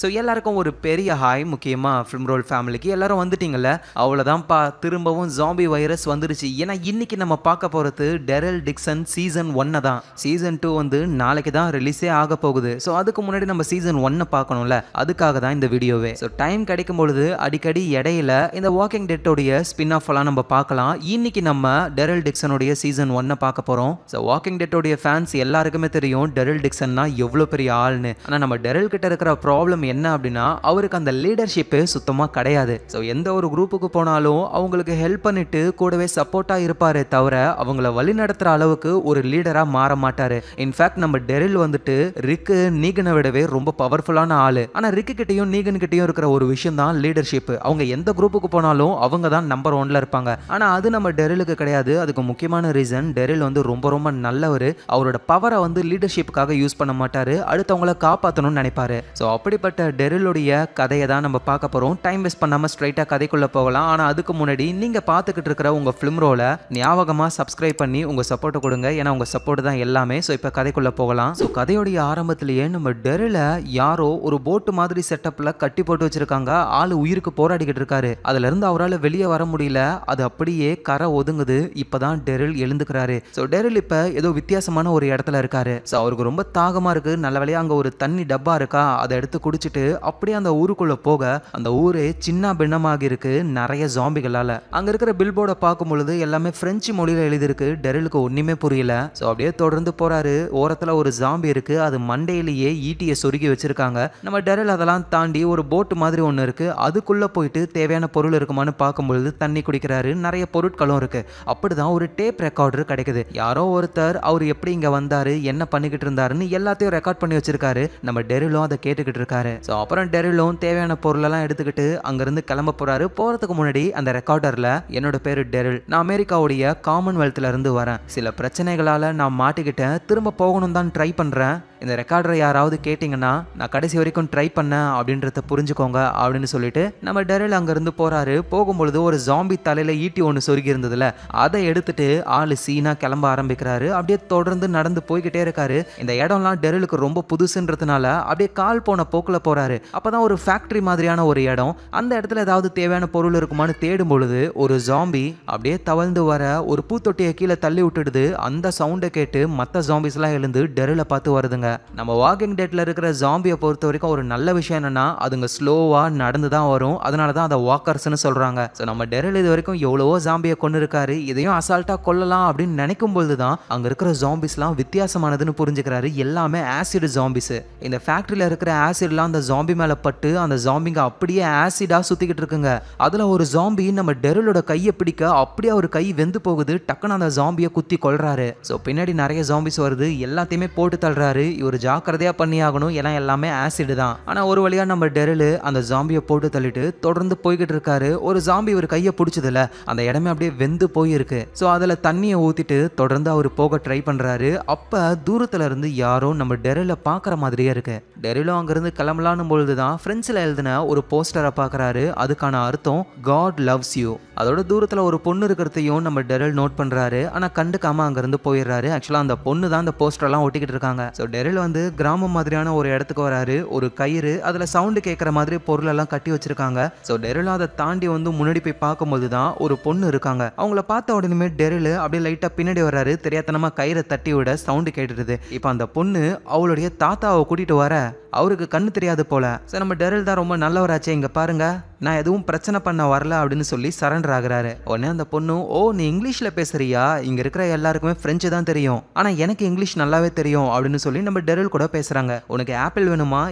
So எல்லாருக்கும் ஒரு பெரிய ஹாய். முக்கியமாக ஃபிலிம் ரோல் ஃபேமிலிக்கு எல்லாரும் வந்துட்டீங்கல்ல, அவ்வளோதான்ப்பா, திரும்பவும் ஜாம்பி வைரஸ் வந்துருச்சு. ஏன்னா இன்னைக்கு நம்ம பார்க்க போகிறது டெரில் டிக்சன் சீசன் 1 தான். சீசன் 2 வந்து நாளைக்கு தான் ரிலீஸே ஆக போகுது. ஸோ அதுக்கு முன்னாடி நம்ம சீசன் 1 பார்க்கணும்ல, அதுக்காக தான் இந்த வீடியோவே. ஸோ டைம் கிடைக்கும் பொழுது அடிக்கடி இடையில இந்த வாக்கிங் டெட்டோடைய ஸ்பின் ஆஃப் எல்லாம் நம்ம பார்க்கலாம். இன்னைக்கு நம்ம டெரில் டிக்சனுடைய சீசன் 1 பார்க்க போகிறோம். ஸோ வாக்கிங் டெட்டோடைய ஃபேன்ஸ் எல்லாருக்குமே தெரியும் டெரில் டிக்சன்னா எவ்வளோ பெரிய ஆள்னு. ஆனால் நம்ம டெரில் கிட்ட இருக்கிற ப்ராப்ளம் என்ன அப்படின்னா, அவருக்கு அந்த லீடர்ஷிப்பு சுத்தமாக கிடையாது. ஸோ எந்த ஒரு குரூப்புக்கு போனாலும் அவங்களுக்கு ஹெல்ப் பண்ணிட்டு கூடவே சப்போர்ட்டாக இருப்பாரே தவிர அவங்கள வழி நடத்துகிற அளவுக்கு ஒரு லீடராக மாற மாட்டார். இன்ஃபேக்ட் நம்ம டெரில் வந்துட்டு ரிக்கு நீகனை விடவே ரொம்ப பவர்ஃபுல்லான ஆள். ஆனால் ரிக்கு கிட்டையும் நீகன் கிட்டையும் இருக்கிற ஒரு விஷயம் தான் லீடர்ஷிப். அவங்க எந்த குரூப்புக்கு போனாலும் அவங்க தான் நம்பர் 1ல இருப்பாங்க. ஆனால் அது நம்ம டெரிலுக்கு கிடையாது. அதுக்கு முக்கியமான ரீசன், டெரில் வந்து ரொம்ப ரொம்ப நல்லவர். அவரோட பவரை வந்து லீடர்ஷிப்புக்காக யூஸ் பண்ண மாட்டார், அடுத்தவங்களை காப்பாற்றணும்னு நினைப்பாரு. ஸோ அப்படிப்பட்ட டெரிலுடைய கதையை தான் நம்ம பார்க்க போகிறோம். டைம் வேஸ்ட் பண்ணாமல் ஸ்ட்ரைட்டாக கதைக்குள்ளே போகலாம். ஆனால் அதுக்கு முன்னாடி நீங்கள் பார்த்துக்கிட்டு இருக்கிற உங்கள் ஃபிலிம் ரோலை ஞாபகமாக சப்ஸ்கிரைப் பண்ணி உங்கள் சப்போர்ட்டை கொடுங்க. ஏன்னா உங்கள் சப்போர்ட் தான் எல்லாமே. ஸோ இப்போ கதைக்குள்ளே போகலாம். ஸோ கதையோடைய ஆரம்பத்திலேயே நம்ம டெரில யாரோ ஒரு போட்டு மாதிரி செட்டப்பில் கட்டி போட்டு வச்சிருக்காங்க. ஆள் உயிருக்கு போராடிக்கிட்டு இருக்காரு. அதுலேருந்து அவரால் வெளியே வர முடியல. அது அப்படியே கரை ஒதுங்குது. இப்போதான் டெரில் எழுந்துக்கிறாரு. ஸோ டெரில் இப்போ ஏதோ வித்தியாசமான ஒரு இடத்துல இருக்காரு. ஸோ அவருக்கு ரொம்ப தாகமாக இருக்குது. நல்ல வேளையா அங்கே ஒரு தண்ணி டப்பா இருக்கா, அதை எடுத்து குடிச்சிட்டு அப்படியே அந்த ஊருக்குள்ள போக அந்த ஊரே சின்ன பின்னமாகி இருக்கு நிறைய ஜாம்பிகளால. அங்க இருக்கிற பில் போர்டை பார்க்கும் பொழுது எல்லாமே பிரெஞ்சு மொழியில எழுதிருக்கு. டெரிலுக்கு ஒண்ணுமே புரியல. ஸோ அப்படியே தொடர்ந்து போறாரு. ஓரத்துல ஒரு ஜாம்பி இருக்கு. அது மண்டையிலேயே ஈட்டியை சொருகி வச்சிருக்காங்க. நம்ம டெரில் அதெல்லாம் தாண்டி ஒரு போட்டு மாதிரி ஒன்று இருக்கு. அதுக்குள்ள போயிட்டு தேவையான பொருள் இருக்குமான்னு பார்க்கும்பொழுது தண்ணி குடிக்கிறாரு. நிறைய பொருட்களும் இருக்கு. அப்படிதான் ஒரு டேப் ரெக்கார்டர் கிடைக்குது. யாரோ ஒருத்தர் அவர் எப்படி இங்க வந்தாரு, என்ன பண்ணிக்கிட்டு இருந்தாருன்னு எல்லாத்தையும் ரெக்கார்ட் பண்ணி வச்சிருக்காரு. நம்ம டெரிலும் அதை கேட்டுக்கிட்டு இருக்காரு. ஸோ அப்புறம் டெரிலும் தேவையான பொருளெல்லாம் எடுத்துக்கிட்டு அங்கிருந்து கிளம்ப போறாரு. போறதுக்கு முன்னாடி அந்த ரெக்கார்டர்ல, என்னோட பேரு டெரில், நான் அமெரிக்காவுடைய காமன்வெல்த்ல இருந்து வரேன். சில பிரச்சனைகளால நான் மாட்டிக்கிட்டேன். திரும்ப போகணும் தான் ட்ரை பண்றேன். இந்த ரெக்கார்டரை யாராவது கேட்டிங்கன்னா நான் கடைசி வரைக்கும் ட்ரை பண்ணேன் அப்படின்றத புரிஞ்சுக்கோங்க அப்படின்னு சொல்லிட்டு நம்ம டெரில் அங்கிருந்து போறாரு. போகும்பொழுது ஒரு ஜாம்பி தலையில ஈட்டி ஒன்று சொருகி இருந்ததுல, அதை எடுத்துட்டு ஆளு சீனா கிளம்ப ஆரம்பிக்கிறாரு. அப்படியே தொடர்ந்து நடந்து போய்கிட்டே இருக்காரு. இந்த இடம்லாம் டெரிலுக்கு ரொம்ப புதுசுன்றதுனால அப்படியே கால் போன போக்குல போறாரு. அப்பதான் ஒரு ஃபேக்டரி மாதிரியான ஒரு இடம். அந்த இடத்துல ஏதாவது தேவையான பொருள் இருக்குமான்னு தேடும் பொழுது ஒரு ஜாம்பி அப்படியே தவழ்ந்து வர ஒரு பூத்தொட்டியை கீழே தள்ளி விட்டுடுது. அந்த சவுண்டை கேட்டு மற்ற ஜாம்பிஸ் எல்லாம் எழுந்து டெரிலை பார்த்து வருதுங்க. நம்ம வாக்கிங் டெட்ல இருக்கிற ஜாம்பியை பொறுத்த வரைக்கும் ஒரு நல்ல விஷயம் என்னன்னா, அதுங்க ஸ்லோவா நடந்து தான் வரும். அதனால தான் அதை வாக்கர்ஸ்னு சொல்றாங்க. ஸோ நம்ம டெரில் இது வரைக்கும் எவ்வளவோ ஜாம்பியை கொண்டு இருக்காரு. இதையும் அசால்ட்டா கொல்லலாம் அப்படின்னு நினைக்கும் பொழுது தான் அங்க இருக்கிற ஜாம்பிஸ்லாம் வித்தியாசமானதுன்னு புரிஞ்சுக்கிறாரு. எல்லாமே ஆசிட் ஜாம்பிஸ். இந்த ஃபேக்டரியில இருக்கிற ஆசிட்லாம் அந்த ஜாம்பி மேல பட்டு அந்த ஜாம்பிங்க அப்படியே ஆசிடா சுத்திக்கிட்டு இருக்குங்க. அதுல ஒரு ஜாம்பி நம்ம டெரிலோட கையை பிடிக்க அப்படியே ஒரு கை வெந்து போகுது. டக்குன்னு அந்த ஜாம்பியை குத்தி கொல்றாரு. ஸோ பின்னாடி நிறைய ஜாம்பிஸ் வருது. எல்லாத்தையுமே போட்டு தள்ளுறாரு. ஒரு ஜாக்கிரதையா பண்ணி ஆகணும், ஏன்னா எல்லாமே ஆசிட் தான். ஆனா ஒரு வழியா நம்ம டெரில் அந்த ஜாம்பியை போட்டு தள்ளிட்டு தொடர்ந்து போய்கிட்டு இருக்காரு. ஒரு ஜாம்பி ஒரு கையை பிடிச்சதுல அந்த இடமே அப்படியே வெந்து போயிருக்கு. ஸோ அதுல தண்ணியை ஊத்திட்டு தொடர்ந்து அவர் போக ட்ரை பண்றாரு. அப்ப தூரத்துல இருந்து யாரோ நம்ம டெரில பாக்குற மாதிரியே இருக்கு. டெரிலும் அங்கிருந்து கிளம்பலான்னு பொழுதுதான் பிரெஞ்சில் எழுதின ஒரு போஸ்டரை பாக்குறாரு. அதுக்கான அர்த்தம் காட் லவ்ஸ் யூ. அதோட தூரத்துல ஒரு பொண்ணு இருக்கிறதையும் நம்ம டெரில் நோட் பண்றாரு. ஆனா கண்டுக்காம அங்கிருந்து போயிடுறாரு. ஆக்சுவலா அந்த பொண்ணு தான் அந்த போஸ்டர் எல்லாம் ஒட்டிக்கிட்டு இருக்காங்க. ஸோ டெரில் வந்து கிராமம் மாதிரியான ஒரு இடத்துக்கு வராரு. ஒரு கயிறு, அதுல சவுண்டு கேட்கற மாதிரி பொருள் எல்லாம் கட்டி வச்சிருக்காங்க. ஸோ டெரிலும் அதை தாண்டி வந்து முன்னாடி போய் பார்க்கும்போது தான் ஒரு பொண்ணு இருக்காங்க. அவங்கள பார்த்த உடனே டெரில் அப்படியே லைட்டா பின்னாடி வராரு. தெரியாதனமா கயிறை தட்டி விட சவுண்டு கேட்டுடுது. இப்போ அந்த பொண்ணு அவளுடைய தாத்தாவை கூட்டிட்டு வர அவருக்கு கண்ணு தெரியாது போல. சரி, நம்ம டெரில் தான் ரொம்ப நல்லவராச்சே, இங்க பாருங்க, நான் எதுவும் பிரச்சனை பண்ண வரல அப்படின்னு சொல்லி சரண்டர் ஆகுறாரு. உடனே அந்த பொண்ணு, ஓ நீ இங்கிலீஷ்ல பேசுறியா, இங்க இருக்கிற எல்லாருக்குமே பிரெஞ்சு தான் தெரியும், ஆனா எனக்கு இங்கிலீஷ் நல்லாவே தெரியும் அப்படின்னு சொல்லி நம்ம டெரில் கூட பேசுறாங்க. உனக்கு ஆப்பிள் வேணுமா,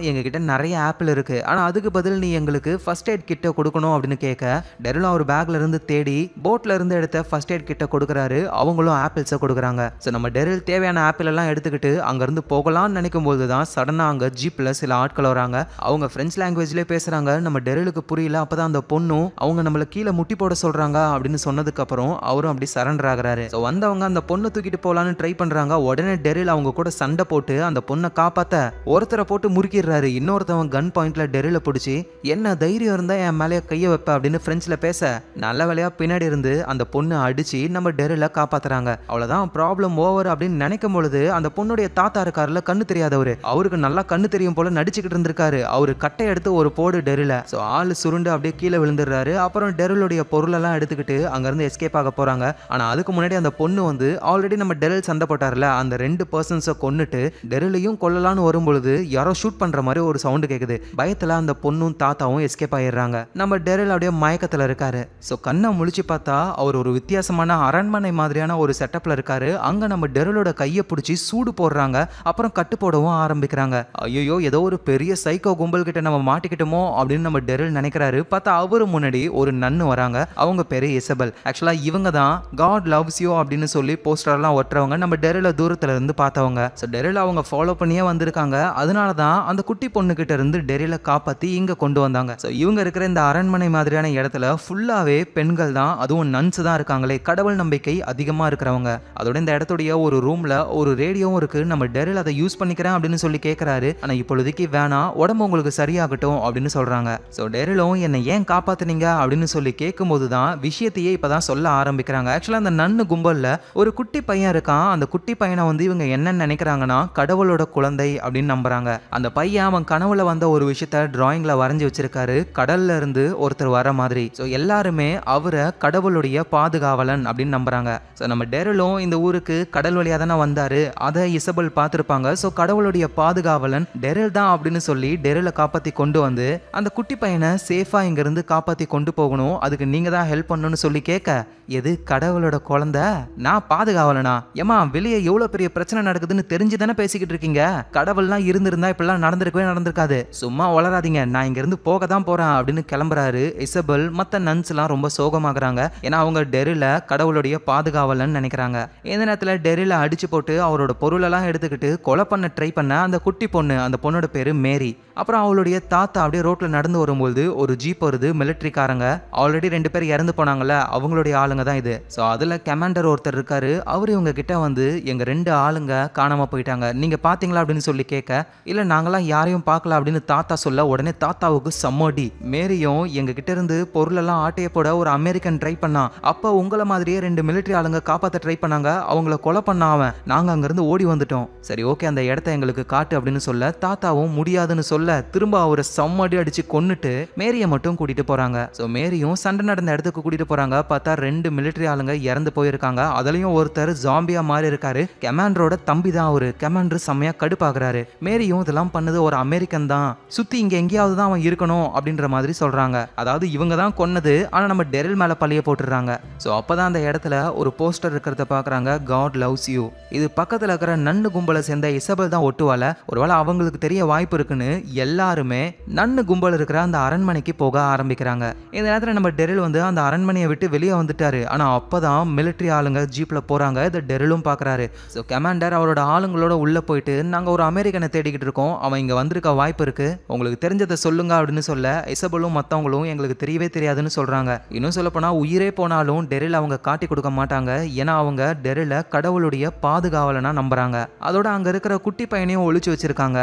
எங்க கிட்ட நிறைய ஆப்பிள் இருக்கு, ஆனா அதுக்கு பதில் நீ எங்களுக்கு ஃபர்ஸ்ட் எய்ட் கிட்ட கொடுக்கணும் அப்படின்னு கேட்க, டெரில் அவர் பேக்ல இருந்து தேடி போட்ல இருந்து எடுத்த ஃபர்ஸ்ட் எய்ட் கிட்ட கொடுக்குறாரு. அவங்களும் ஆப்பிள்ஸை கொடுக்குறாங்க. ஸோ நம்ம டெரில் தேவையான ஆப்பிள் எல்லாம் எடுத்துக்கிட்டு அங்கிருந்து போகலாம்னு நினைக்கும் போது தான் சடனா அங்க ஜீப்ல சில ஆட்கள் வராங்க. அவங்க பிரெஞ்சு லாங்குவேஜ்லயே பேசுறாங்க. நம்ம டெரிலுக்கு புரியல. அப்பதான் அந்த பொண்ணும் அவங்க நம்மள கீழே முட்டி போட சொல்றாங்க அப்படின்னு சொன்னதுக்கு அப்புறம் அவரும் அப்படி சரண்டர் ஆகுறாரு. ஸோ வந்தவங்க அந்த பொண்ணை தூக்கிட்டு போலான்னு ட்ரை பண்றாங்க. உடனே டெரில் அவங்க கூட சண்டை போட்டு அந்த பொண்ணை காப்பாத்த ஒருத்தரை போட்டு முறுக்கிடுறாரு. இன்னொருத்தவங்க கன் பாயிண்ட்ல டெரில பிடிச்சி, என்ன தைரியம் இருந்தா என் மேலே கையை வைப்ப அப்படின்னு பிரெஞ்சுல பேச, நல்ல வேலையா பின்னாடி இருந்து அந்த பொண்ணு அடிச்சு நம்ம டெரில காப்பாத்துறாங்க. அவ்வளவுதான், ப்ராப்ளம் ஓவர் அப்படின்னு நினைக்கும் பொழுது அந்த பொண்ணுடைய தாத்தா இருக்காருல, கண்ணு தெரியாதவரு, அவருக்கு நல்லா கண்ணு தெரியும் போல போல நடிச்சுக்கிட்டு இருந்திருக்காரு. அவரு கட்டை எடுத்து ஒரு போடு டெரில. சோ ஆளு சுருண்டு அப்படியே கீழே விழுந்துடுறாரு. அப்புறம் டெரிலுடைய பொருள் எல்லாம் எடுத்துக்கிட்டு அங்க இருந்து எஸ்கேப் ஆக போறாங்க. ஆனா அதுக்கு முன்னாடி அந்த பொண்ணு வந்து ஆல்ரெடி நம்ம டெரில் சண்டை போட்டார்ல, அந்த 2 பர்சன்ஸை கொன்னுட்டு டெரிலையும் கொல்லலான்னு வரும்பொழுது யாரோ ஷூட் பண்ற மாதிரி ஒரு சவுண்ட் கேக்குது. பயத்துல அந்த பொண்ணும் தாத்தாவும் எஸ்கேப் ஆயிடுறாங்க. நம்ம டெரில் அப்படியே மயக்கத்துல இருக்காரு. சோ கண்ணை முழிச்சு பார்த்தா அவர் ஒரு வித்தியாசமான அரண்மனை மாதிரியான ஒரு செட்டப்ல இருக்காரு. அங்க நம்ம டெரிலோட கையை பிடிச்சி சூடு போடுறாங்க. அப்புறம் கட்டு போடவும் ஆரம்பிக்கிறாங்க. ஐயோ ஏதோ ஒரு பெரிய சைக்கோ கும்பல் கிட்ட நம்ம மாட்டிக்கிட்டோமோ அப்படின்னு நம்ம டெரில் நினைக்கிறாரு. பார்த்தா அவரு முன்னாடி ஒரு நன்னு வராங்க. அவங்க பேரு இசபெல். ஆக்சுவலா இவங்க தான் காட் லவ்ஸ் யூ அப்படின்னு சொல்லி போஸ்டர்லாம் ஒட்டுறவங்க. நம்ம டெரில தூரத்துல இருந்து பார்த்தவங்க. ஸோ டெரில் அவங்க ஃபாலோ பண்ணியே வந்திருக்காங்க. அதனால தான் அந்த குட்டி பொண்ணு கிட்ட இருந்து டெரில காப்பாத்தி இங்க கொண்டு வந்தாங்க. ஸோ இவங்க இருக்கிற இந்த அரண்மனை மாதிரியான இடத்துல ஃபுல்லாவே பெண்கள் தான், அதுவும் நன்ஸ் தான் இருக்காங்களே, கடவுள் நம்பிக்கை அதிகமா இருக்கிறவங்க. அதோட இந்த இடத்துடைய ஒரு ரூம்ல ஒரு ரேடியோவும் இருக்கு. நம்ம டெரில் அதை யூஸ் பண்ணிக்கிறேன் அப்படின்னு சொல்லி கேட்கிறாரு. ஆனா இப்பொழுதைக்கு வேணாம், உடம்பு உங்களுக்கு சரியாகட்டும் அப்படின்னு சொல்றாங்க. ஸோ டெரிலும் என்னை ஏன் காப்பாத்துனீங்க அப்படின்னு சொல்லி கேட்கும்போது தான் விஷயத்தையே இப்பதான் சொல்ல ஆரம்பிக்கிறாங்க. ஆக்சுவலா அந்த நன்னு கும்பல்ல ஒரு குட்டி பையன் இருக்கான். அந்த குட்டி பையனை வந்து இவங்க என்ன நினைக்கிறாங்கன்னா கடவுளோட குழந்தை அப்படின்னு நம்புறாங்க. அந்த பையன் அவன் கனவுல வந்த ஒரு விஷயத்த டிராயிங்ல வரைஞ்சி வச்சிருக்காரு, கடல்ல இருந்து ஒருத்தர் வர மாதிரி. ஸோ எல்லாருமே அவரை கடவுளுடைய பாதுகாவலன் அப்படின்னு நம்புறாங்க. ஸோ நம்ம டெரிலும் இந்த ஊருக்கு கடல் வழியா தானே வந்தாரு, அதை இசபெல் பார்த்திருப்பாங்க. ஸோ கடவுளுடைய பாதுகாவலன் டெரில் தான் அப்படின்னு சொல்லி டெரிலை காப்பாத்தி கொண்டு வந்து அந்த குட்டி பையனை சேஃபா இங்க இருந்து காப்பாத்தி கொண்டு போகணும், அதுக்கு நீங்க தான் ஹெல்ப் பண்ணணும்னு சொல்லி கேட்க, எது கடவுளோட குழந்தை, நான் பாதுகாவலனா? ஏமா வெளியே எவ்வளவு பெரிய பிரச்சனை நடக்குதுன்னு தெரிஞ்சு தானே பேசிக்கிட்டு இருக்கீங்க. கடவுள்லாம் இருந்திருந்தா இப்பெல்லாம் நடந்திருக்காது. சும்மா வளராதீங்க, நான் இங்க இருந்து போக தான் போறேன் அப்படின்னு கிளம்புறாரு. இசபெல் மத்த நன்ஸ் எல்லாம் ரொம்ப சோகமாகறாங்க. ஏன்னா அவங்க டெரில கடவுளுடைய பாதுகாவலன் நினைக்கிறாங்க. இந்த நேரத்துல டெரில அடிச்சு போட்டு அவரோட பொருள் எல்லாம் எடுத்துக்கிட்டு கொலை பண்ண ட்ரை பண்ண அந்த குட்டி பொண்ணு, அந்த பொண்ணோட பேரு மேரி. அப்புறம் அவளுடைய தாத்தா அப்படியே ரோட்ல நடந்து வரும்போது ஒரு ஜீப் வருது, மிலிட்டரிக்காரங்க. ஆல்ரெடி 2 பேர் இறந்து போனாங்கல்ல, அவங்களுடைய ஆளுங்க தான் இது. ஸோ அதுல கமாண்டர் ஒருத்தர் இருக்காரு. அவர் இவங்க கிட்ட வந்து எங்க 2 ஆளுங்க காணாம போயிட்டாங்க, நீங்க பாத்தீங்களா அப்படின்னு சொல்லி கேட்க, இல்ல நாங்களாம் யாரையும் பார்க்கல அப்படின்னு தாத்தா சொல்ல, உடனே தாத்தாவுக்கு சம்மோடி. மேரியும் எங்க கிட்ட இருந்து பொருள் எல்லாம் ஆட்டைய போட ஒரு அமெரிக்கன் ட்ரை பண்ணா, அப்ப உங்களை மாதிரியே 2 மிலிட்டரி ஆளுங்க காப்பாத்த ட்ரை பண்ணாங்க, அவங்கள கொலை பண்ண அவன், நாங்க அங்க இருந்து ஓடி வந்துட்டோம். சரி ஓகே, அந்த இடத்த எங்களுக்கு காட்டு அப்படின்னு சொல்ல, தாத்தாவும் முடியாதுன்னு சொல்ல திரும்ப அவரை சம்மடி அடிச்சு கொன்னுட்டு மேரியை மட்டும் கூட்டிட்டு போறாங்க. ஸோ மேரியும் சண்டை நடந்த இடத்துக்கு கூட்டிட்டு போறாங்க. பார்த்தா 2 மிலிட்டரி ஆளுங்க இறந்து போயிருக்காங்க. அதுலயும் ஒருத்தர் ஜாம்பியா மாறி இருக்காரு. கமாண்டரோட தம்பி தான் அவரு. கமாண்டர் செம்மையா கடுப்பாக்குறாரு. மேரியும் இதெல்லாம் பண்ணது ஒரு அமெரிக்கன் தான், சுத்தி இங்க எங்கேயாவது தான் அவன் இருக்கணும் அப்படின்ற மாதிரி சொல்றாங்க. அதாவது இவங்க தான் கொன்னது, ஆனா நம்ம டெரில் மேல பழிய போட்டுறாங்க. ஸோ அப்பதான் அந்த இடத்துல ஒரு போஸ்டர் இருக்கிறத பாக்குறாங்க, காட் லவ்ஸ் யூ. இது பக்கத்துல இருக்கிற நன்னு கும்பலை சேர்ந்த இசபெல் தான் ஒட்டுவால. ஒருவேளை அவங்களுக்கு தெரிய வாய்ப்பு இருக்குன்னு எல்லாருமே நன்னு கும்பல் இருக்கிற அந்த அரண்மனைக்கு போக ஆரம்பிக்கிறாங்க. இந்த நேரத்துல நம்ம டெரில் வந்து அந்த அரண்மனையை விட்டு வெளியே வந்துட்டாரு. ஆனா அப்பதான் மிலிட்டரி ஆளுங்க ஜீப்ல போறாங்க. இதை டெரிலும் பாக்குறாரு. ஸோ கமாண்டர் அவரோட ஆளுங்களோட உள்ள போயிட்டு, நாங்க ஒரு அமெரிக்கனை தேடிக்கிட்டு இருக்கோம், அவன் இங்க வந்திருக்க வாய்ப்பு இருக்கு, உங்களுக்கு தெரிஞ்சதை சொல்லுங்க அப்படின்னு சொல்ல, இசபெலும் மத்தவங்களும் எங்களுக்கு தெரியவே தெரியாதுன்னு சொல்றாங்க. இன்னும் சொல்ல போனா உயிரே போனாலும் டெரில் அவங்க காட்டி கொடுக்க மாட்டாங்க. ஏன்னா அவங்க டெரில கடவுளுடைய பாதுகாவலனா நம்புறாங்க. அதோட அங்க இருக்கிற குட்டி பையனையும் ஒளிச்சு வச்சிருக்காங்க.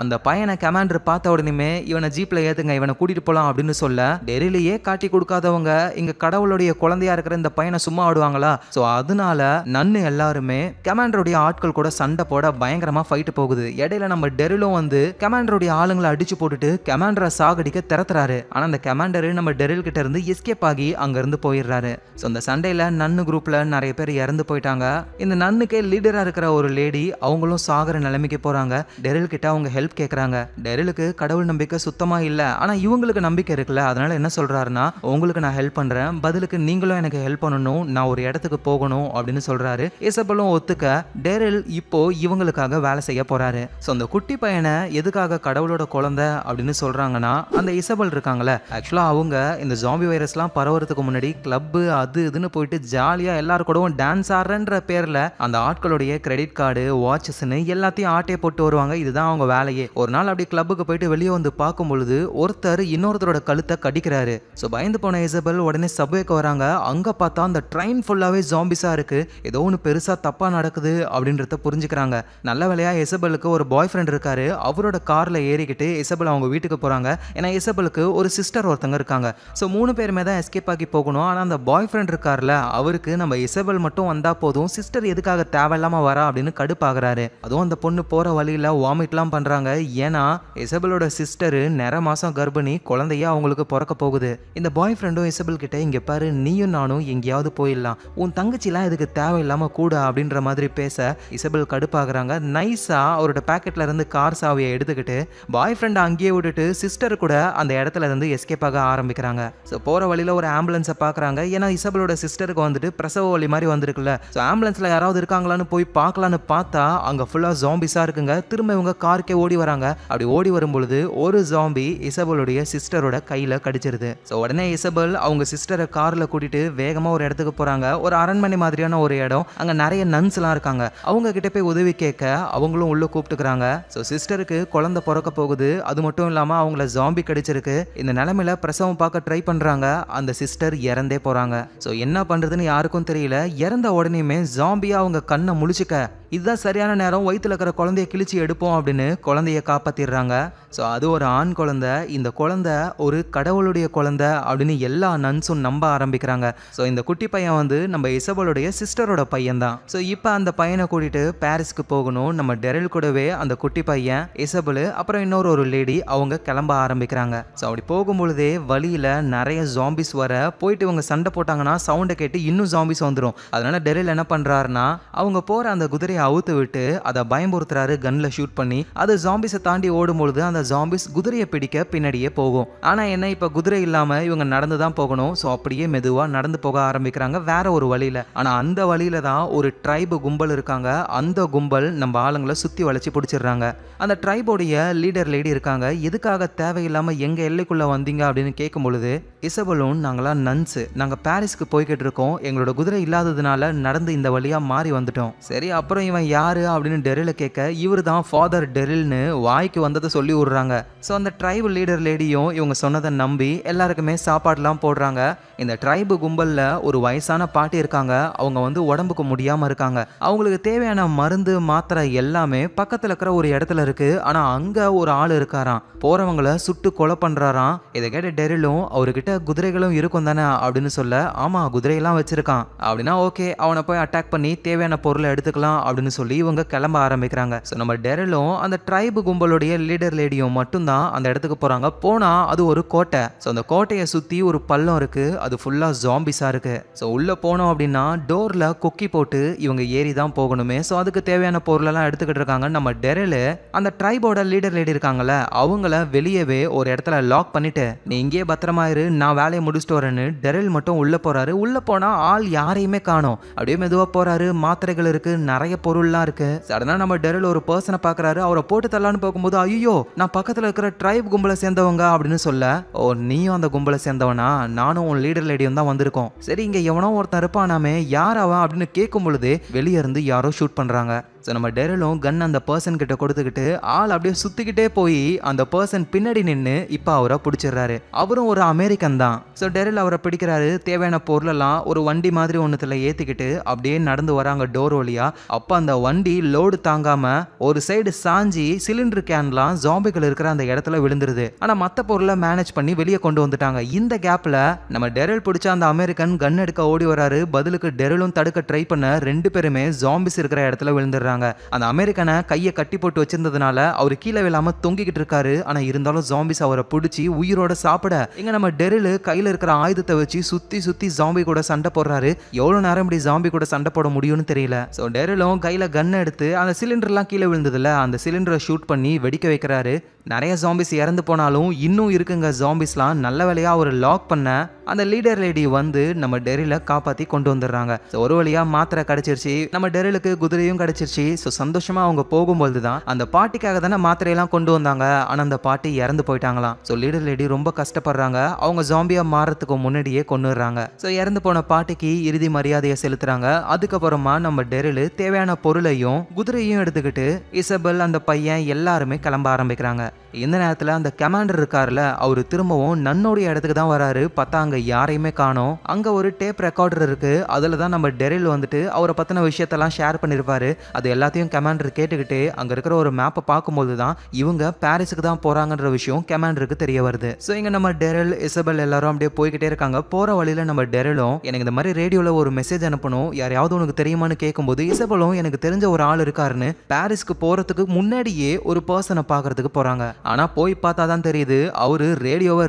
அந்த பையனை கமாண்டர் பார்த்த உடனே இவனை ஜீப்ல ஏத்துங்க, இவனை கூட்டிட்டு போலாம் அப்படின்னு சொல்ல, டெரிலையே காட்டி கொடுக்காதவங்க இங்க கடவுளுடைய குழந்தையா இருக்கிற இந்த பையனை சும்மா ஆடுவாங்களா? சோ அதனால நன்னு எல்லாருமே கமாண்டருடைய ஆட்கள் கூட சண்டை போட பயங்கரமா ஃபைட் போகுது. இடையில நம்ம டெரிலும் வந்து கமாண்டருடைய ஆளுங்களை அடிச்சு போட்டுட்டு கமாண்டரை சாகடிக்க திறத்துறாரு. ஆனா அந்த கமாண்டர் நம்ம டெரில் கிட்ட இருந்து எஸ்கேப் ஆகி அங்க இருந்து போயிடுறாரு. சோ அந்த சண்டையில நன்னு குரூப்ல நிறைய பேர் இறந்து போயிட்டாங்க. இந்த நன்னுக்கே லீடரா இருக்கிற ஒரு லேடி, அவங்களும் சாகர நிலைமைக்கு போறாங்க. டெரில் கிட்ட அவங்க ஹெல்ப் கேக்குறாங்க. டெரிலுக்கு கடவுள் நம்பிக்கை சுத்தமா இல்ல, ஆனா இவங்களுக்கு நம்பிக்கை இருக்குல்ல, அதனால என்ன சொல்றாருன்னா, உங்களுக்கு நான் ஹெல்ப் பண்றேன், பதிலுக்கு நீங்களும் எனக்கு ஹெல்ப் பண்ணணும், நான் ஒரு இடத்துக்கு போகணும் அப்படின்னு சொல்றாரு. இசபெலும் ஒத்துக்க டெரில் இப்போ இவங்களுக்காக வேலை செய்ய போறாரு. சோ அந்த குட்டி பையனை எதுக்காக கடவுளோட குழந்தை அப்படின்னு சொல்றாங்கன்னா, அந்த இசபெல் இருக்காங்கல்ல, ஆக்சுவலா அவங்க இந்த ஜாம்பி வைரஸ்லாம் பரவறதுக்கு முன்னாடி கிளப் அது இதுன்னு போயிட்டு ஜாலியா எல்லாரும் கூடவும் டான்ஸ் ஆடுறன்ற பேர்ல அந்த ஆட்களுடைய கிரெடிட் கார்டு, வாட்சஸ்ன்னு எல்லாத்தையும் ஆட்டையை போட்டு வருவாங்க. இதுதான் அவங்க வேலையே. ஒரு நாள் அப்படி கிளப்புக்கு போயிட்டு வெளியே வந்து பார்க்கும் பொழுது ஒருத்தர் இன்னொருத்தரோட கழுத்தை கடிக்கிறாரு. சோ பயந்து போன இசபெல் உடனே சப்வேக்கு வராங்க. அங்க பார்த்தா அந்த ட்ரெயின் ஃபுல்லாவே ஜாம்பிஸா இருக்கு, ஏதோ ஒன்று பெருசா தப்பா நடக்குது அப்படின்றத புரிஞ்சுக்கிறாங்க. நல்ல வேலையா இசபெலுக்கு ஒரு பாய் ஃப்ரெண்ட் இருக்காரு. அவரோட கார்ல ஏறிக்கிட்டு இசபெல் அவங்க வீட்டுக்கு போறாங்க. ஏன்னா இசபெலுக்கு ஒரு சிஸ்டர் ஒருத்தங்க இருக்காங்க. சோ 3 பேருமே தான் எஸ்கேப் ஆகி போகணும். ஆனா அந்த பாய் ஃப்ரெண்ட் இருக்கார்ல, அவருக்கு நம்ம இசபெல் மட்டும் வந்தா போதும், சிஸ்டர் எதுக்காக தேவையில்லாம வரா அப்படின்னு கடுப்பாகிறாரு. அதுவும் அந்த பொண்ணு போற வழியில வாமிட்லாம் பண்றாங்க. இருக்காங்க. ஏன்னா இசபெலோட சிஸ்டர் நிற மாசம் கர்ப்பிணி, குழந்தைய அவங்களுக்கு பிறக்க போகுது. இந்த பாய் ஃப்ரெண்டும் இசபெல் கிட்ட இங்க பாரு, நீயும் நானும் எங்கேயாவது போயிடலாம், உன் தங்கச்சிலாம் இதுக்கு தேவையில்லாம கூட அப்படின்ற மாதிரி பேச இசபெல் கடுப்பாகிறாங்க. நைஸா அவரோட பாக்கெட்ல இருந்து கார் சாவியை எடுத்துக்கிட்டு பாய் ஃப்ரெண்ட் அங்கேயே விட்டுட்டு சிஸ்டர் கூட அந்த இடத்துல இருந்து எஸ்கேப் ஆக ஆரம்பிக்கிறாங்க. ஸோ போற வழியில ஒரு ஆம்புலன்ஸை பாக்குறாங்க. ஏன்னா இசபெலோட சிஸ்டருக்கு வந்துட்டு பிரசவ வலி மாதிரி வந்திருக்குல்ல. ஸோ ஆம்புலன்ஸ்ல யாராவது இருக்காங்களான்னு போய் பார்க்கலான்னு பார்த்தா அங்க ஃபுல்லா ஜாம்பிஸா இருக்குங்க. திரும்ப இவங்க காருக்கே ஓடி வராங்க. அப்படி ஓடி வரும்பொழுது ஒரு ஜாம்பி இசபெலுடைய சிஸ்டரோட கையில கடிச்சிருது. ஸோ உடனே இசபெல் அவங்க சிஸ்டரை கார்ல கூட்டிட்டு வேகமா ஒரு இடத்துக்கு போறாங்க. ஒரு அரண்மனை மாதிரியான ஒரு இடம். அங்க நிறைய நன்ஸ் எல்லாம் இருக்காங்க. அவங்க கிட்ட போய் உதவி கேட்க அவங்களும் உள்ள கூப்பிட்டுக்கிறாங்க. ஸோ சிஸ்டருக்கு குழந்தை பிறக்க போகுது. அது மட்டும் இல்லாம அவங்கள ஜாம்பி கடிச்சிருக்கு. இந்த நிலைமையில பிரசவம் பார்க்க ட்ரை பண்றாங்க. அந்த சிஸ்டர் இறந்தே போறாங்க. ஸோ என்ன பண்றதுன்னு யாருக்கும் தெரியல. இறந்த உடனேயுமே ஜாம்பியா அவங்க கண்ணை முழிச்சுக்க, இதுதான் சரியான நேரம், வயிற்றுல இருக்கிற குழந்தைய கிழிச்சு எடுப்போம் அப்படின்னு குழந்தைய காப்பாத்திடுறாங்க. ஸோ அது ஒரு ஆண் குழந்தை. இந்த குழந்தை ஒரு கடவுளுடைய குழந்தை அப்படின்னு எல்லா நன்ஸும் நம்ப ஆரம்பிக்கிறாங்க. ஸோ இந்த குட்டி பையன் வந்து நம்ம இசபெலுடைய சிஸ்டரோட பையன் தான். ஸோ இப்போ அந்த பையனை கூட்டிட்டு பாரிஸ்க்கு போகணும். நம்ம டெரில் கூடவே அந்த குட்டி பையன், இசபெல், அப்புறம் இன்னொரு லேடி அவங்க கிளம்ப ஆரம்பிக்கிறாங்க. ஸோ அப்படி போகும்பொழுதே வழியில நிறைய ஜாம்பிஸ் வர, போயிட்டு இவங்க சண்டை போட்டாங்கன்னா சவுண்டை கேட்டு இன்னும் ஜாம்பிஸ் வந்துடும். அதனால டெரில் என்ன பண்றாருன்னா அவங்க போற அந்த குதிரையை அவுத்து விட்டு அதை பயமுறுத்துறாரு கன்ல ஷூட் பண்ணி. அது ஜாம்பிஸை தாண்டி ஓடும்பொழுது அந்த ஜாம்பிஸ் குதிரையை பிடிக்க பின்னாடியே போகும். ஆனா என்ன, இப்ப குதிரை இல்லாம இவங்க நடந்து தான் போகணும். ஸோ அப்படியே மெதுவா நடந்து போக ஆரம்பிக்கிறாங்க வேற ஒரு வழியில. ஆனா அந்த வழியில தான் ஒரு ட்ரைபு கும்பல் இருக்காங்க. அந்த கும்பல் நம்ம ஆளுங்களை சுத்தி வளைச்சு பிடிச்சிடுறாங்க. அந்த ட்ரைபோடைய லீடர் லேடி இருக்காங்க. எதுக்காக தேவையில்லாம எங்க எல்லைக்குள்ள வந்தீங்க அப்படின்னு கேட்கும் பொழுது இசபெலும், நாங்களாம் நன்ஸ், நாங்க பாரிஸ்க்கு போய்கிட்டு இருக்கோம், எங்களோட குதிரை இல்லாததுனால நடந்து இந்த வழியா மாறி வந்துட்டோம். சரி, அப்புறம் இவன் யாரு அப்படின்னு டெரில கேட்க, இவர் தான் ஃபாதர் டெரில்னு வாய்க்கு வந்ததை சொல்லி விடுறாங்க. ஸோ அந்த ட்ரைபு லீடர் லேடியும் இவங்க சொன்னதை நம்பி எல்லாருக்குமே சாப்பாடுலாம் போடுறாங்க. இந்த ட்ரைபு கும்பல்ல ஒரு வயசான பாட்டி இருக்காங்க. அவங்க வந்து உடம்புக்கு முடியாம இருக்காங்க. அவங்களுக்கு தேவையான மருந்து மாத்திரை எல்லாமே பக்கத்துல இருக்கிற ஒரு இடத்துல இருக்கு. ஆனா அங்க ஒரு ஆள் இருக்காராம், போறவங்களை சுட்டு கொலை பண்றாராம். இதை கேட்ட டெரிலும், அவர்கிட்ட குதிரைகளும் இருக்கும் தானே அப்படின்னு சொல்ல, ஆமா குதிரையெல்லாம் வச்சிருக்கான் அப்படின்னா ஓகே, அவனை போய் அட்டாக் பண்ணி தேவையான பொருளை எடுத்துக்கலாம் அப்படின்னு சொல்லி இவங்க கிளம்ப ஆரம்பிக்கிறாங்க. ஸோ நம்ம டெரிலும் அந்த ட்ரைபு கும்பலுடைய லீடர் லேடியும் மட்டும்தான் அந்த இடத்துக்கு போறாங்க. போனா அது ஒரு கோட்டை. ஸோ அந்த கோட்டையை சுத்தி ஒரு பள்ளம் இருக்கு. அது ஃபுல்லா ஜாம்பிஸா இருக்கு. ஸோ உள்ள போனோம் அப்படின்னா டோர்ல கொக்கி போட்டு இவங்க ஏறி தான் போகணுமே. ஸோ அதுக்கு தேவையான பொருளெல்லாம் எடுத்துக்கிட்டு இருக்காங்க. நம்ம டெரில் அந்த ட்ரைபோட லீடர் லேடி இருக்காங்கல்ல, அவங்கள வெளியவே ஒரு இடத்துல லாக் பண்ணிட்டு, நீ இங்கே பத்திரமா இரு, நான் வேலையை முடிச்சுட்டு வரேன்னு டெரில் மட்டும் உள்ள போறாரு. உள்ள போனா ஆள் யாரையுமே காணோம். அப்படியே மெதுவா போறாரு. மாத்திரைகள் இருக்கு, நிறைய பொருள்லாம் இருக்கு. சடனா நம்ம டெரில் ஒரு பர்சனை பாக்குறாரு. அவரை போட்டு தரலான்னு போகும்போது, ஐயோ நான் பக்கத்துல இருக்கிற ட்ரைப் கும்பலை சேர்ந்தவங்க அப்படின்னு சொல்ல, ஓ நீயும் அந்த கும்பலை சேர்ந்தவனா, நானும் உன் லீடர் லேடியும் தான் வந்திருக்கோம். சரி, இங்க எவனோ ஒருத்தன் இருப்பானாமே, யார் அவன் அப்படின்னு கேட்கும் பொழுது வெளியே இருந்து யாரோ ஷூட் பண்றாங்க. ஸோ நம்ம டெரிலும் கன் அந்த பர்சன் கிட்ட கொடுத்துக்கிட்டு ஆள் அப்படியே சுத்திக்கிட்டே போய் அந்த பர்சன் பின்னாடி நின்று இப்போ அவரை பிடிச்சிடுறாரு. அவரும் ஒரு அமெரிக்கன் தான். ஸோ டெரில் அவரை பிடிக்கிறாரு. தேவையான பொருளெல்லாம் ஒரு வண்டி மாதிரி ஒன்றுத்துல ஏற்றிக்கிட்டு அப்படியே நடந்து வராங்க டோர் வழியா. அப்போ அந்த வண்டி லோடு தாங்காம ஒரு சைடு சாஞ்சி சிலிண்டர் கேன்லாம் ஜாம்பிகள் இருக்கிற அந்த இடத்துல விழுந்துருது. ஆனால் மற்ற பொருளை மேனேஜ் பண்ணி வெளியே கொண்டு வந்துட்டாங்க. இந்த கேப்ல நம்ம டெரில் பிடிச்ச அந்த அமெரிக்கன் கன் எடுக்க ஓடி வராரு. பதிலுக்கு டெரிலும் தடுக்க ட்ரை பண்ண ரெண்டு பேருமே ஜாம்பிஸ் இருக்கிற இடத்துல விழுந்துடுறாங்க. அந்த அமெரிக்கனை கையை கட்டி போட்டு வச்சிருந்ததுனால அவர் கீழே விழாம தொங்கிக்கிட்டு இருக்காரு. ஆனா இருந்தாலும் ஜாம்பிஸ் அவரை பிடிச்சி உயிரோட சாப்பிட, இங்க நம்ம டெரில் கையில இருக்கிற ஆயுதத்தை வச்சு சுத்தி சுத்தி ஜாம்பி கூட சண்டை போடுறாரு. எவ்வளவு நேரம் இப்படி ஜாம்பி கூட சண்டை போட முடியும்னு தெரியல. ஸோ டெரிலும் கையில கன் எடுத்து அந்த சிலிண்டர்லாம் கீழே விழுந்ததுல அந்த சிலிண்டரை ஷூட் பண்ணி வெடிக்க வைக்கிறாரு. நிறைய ஜாம்பிஸ் இறந்து போனாலும் இன்னும் இருக்குங்க ஜாம்பிஸ்லாம். நல்ல வேலையா ஒரு லாக் பண்ண அந்த லீடர் லேடி வந்து நம்ம டெரில காப்பாத்தி கொண்டு வந்துடுறாங்க. ஒரு வழியா மாத்திரை கிடைச்சிருச்சு. நம்ம டெரிலுக்கு குதிரையும் கிடைச்சிருச்சு. ஸோ சந்தோஷமா அவங்க போகும்போது தான் அந்த பாட்டிக்காக தானே மாத்திரையெல்லாம் கொண்டு வந்தாங்க. ஆனால் அந்த பாட்டி இறந்து போயிட்டாங்களாம். ஸோ லீடர் லேடி ரொம்ப கஷ்டப்படுறாங்க. அவங்க ஜாம்பியா மாறதுக்கு முன்னாடியே கொண்டுடுறாங்க. ஸோ இறந்து போன பாட்டிக்கு இறுதி மரியாதையை செலுத்துறாங்க. அதுக்கப்புறமா நம்ம டெரில் தேவையான பொருளையும் குதிரையும் எடுத்துக்கிட்டு இசபெல் அந்த பையன் எல்லாருமே கிளம்ப ஆரம்பிக்கிறாங்க. இந்த நேரத்துல அந்த கமாண்டர் இருக்காருல அவரு திரும்பவும் நன்னோடைய இடத்துக்கு தான் வராரு. பார்த்தா அங்க யாரையுமே காணோம். அங்க ஒரு டேப் ரெக்கார்டர் இருக்கு. அதுல தான் நம்ம டெரில் வந்துட்டு அவரை பத்தின விஷயத்தெல்லாம் ஷேர் பண்ணிருப்பாரு. அது எல்லாத்தையும் கமாண்டர் கேட்டுக்கிட்டு அங்க இருக்கிற ஒரு மேப்பை பார்க்கும்போது தான் இவங்க பாரிஸுக்கு தான் போறாங்கன்ற விஷயம் கமாண்டருக்கு தெரிய வருது. சோ இங்க நம்ம டெரில் இசபெல் எல்லாரும் அப்படியே போய்கிட்டே இருக்காங்க. போற வழியில நம்ம டெரிலும் எனக்கு இந்த மாதிரி ரேடியோல ஒரு மெசேஜ் அனுப்பணும், யாரையாவது உனக்கு தெரியுமான்னு கேட்கும்போது இசபெலும் எனக்கு தெரிஞ்ச ஒரு ஆள் இருக்காருன்னு பாரிஸ்க்கு போறதுக்கு முன்னாடியே ஒரு பர்சனை பார்க்கறதுக்கு போறாங்க. ஆனா போய் பார்த்தா தான் தெரியுது அவரு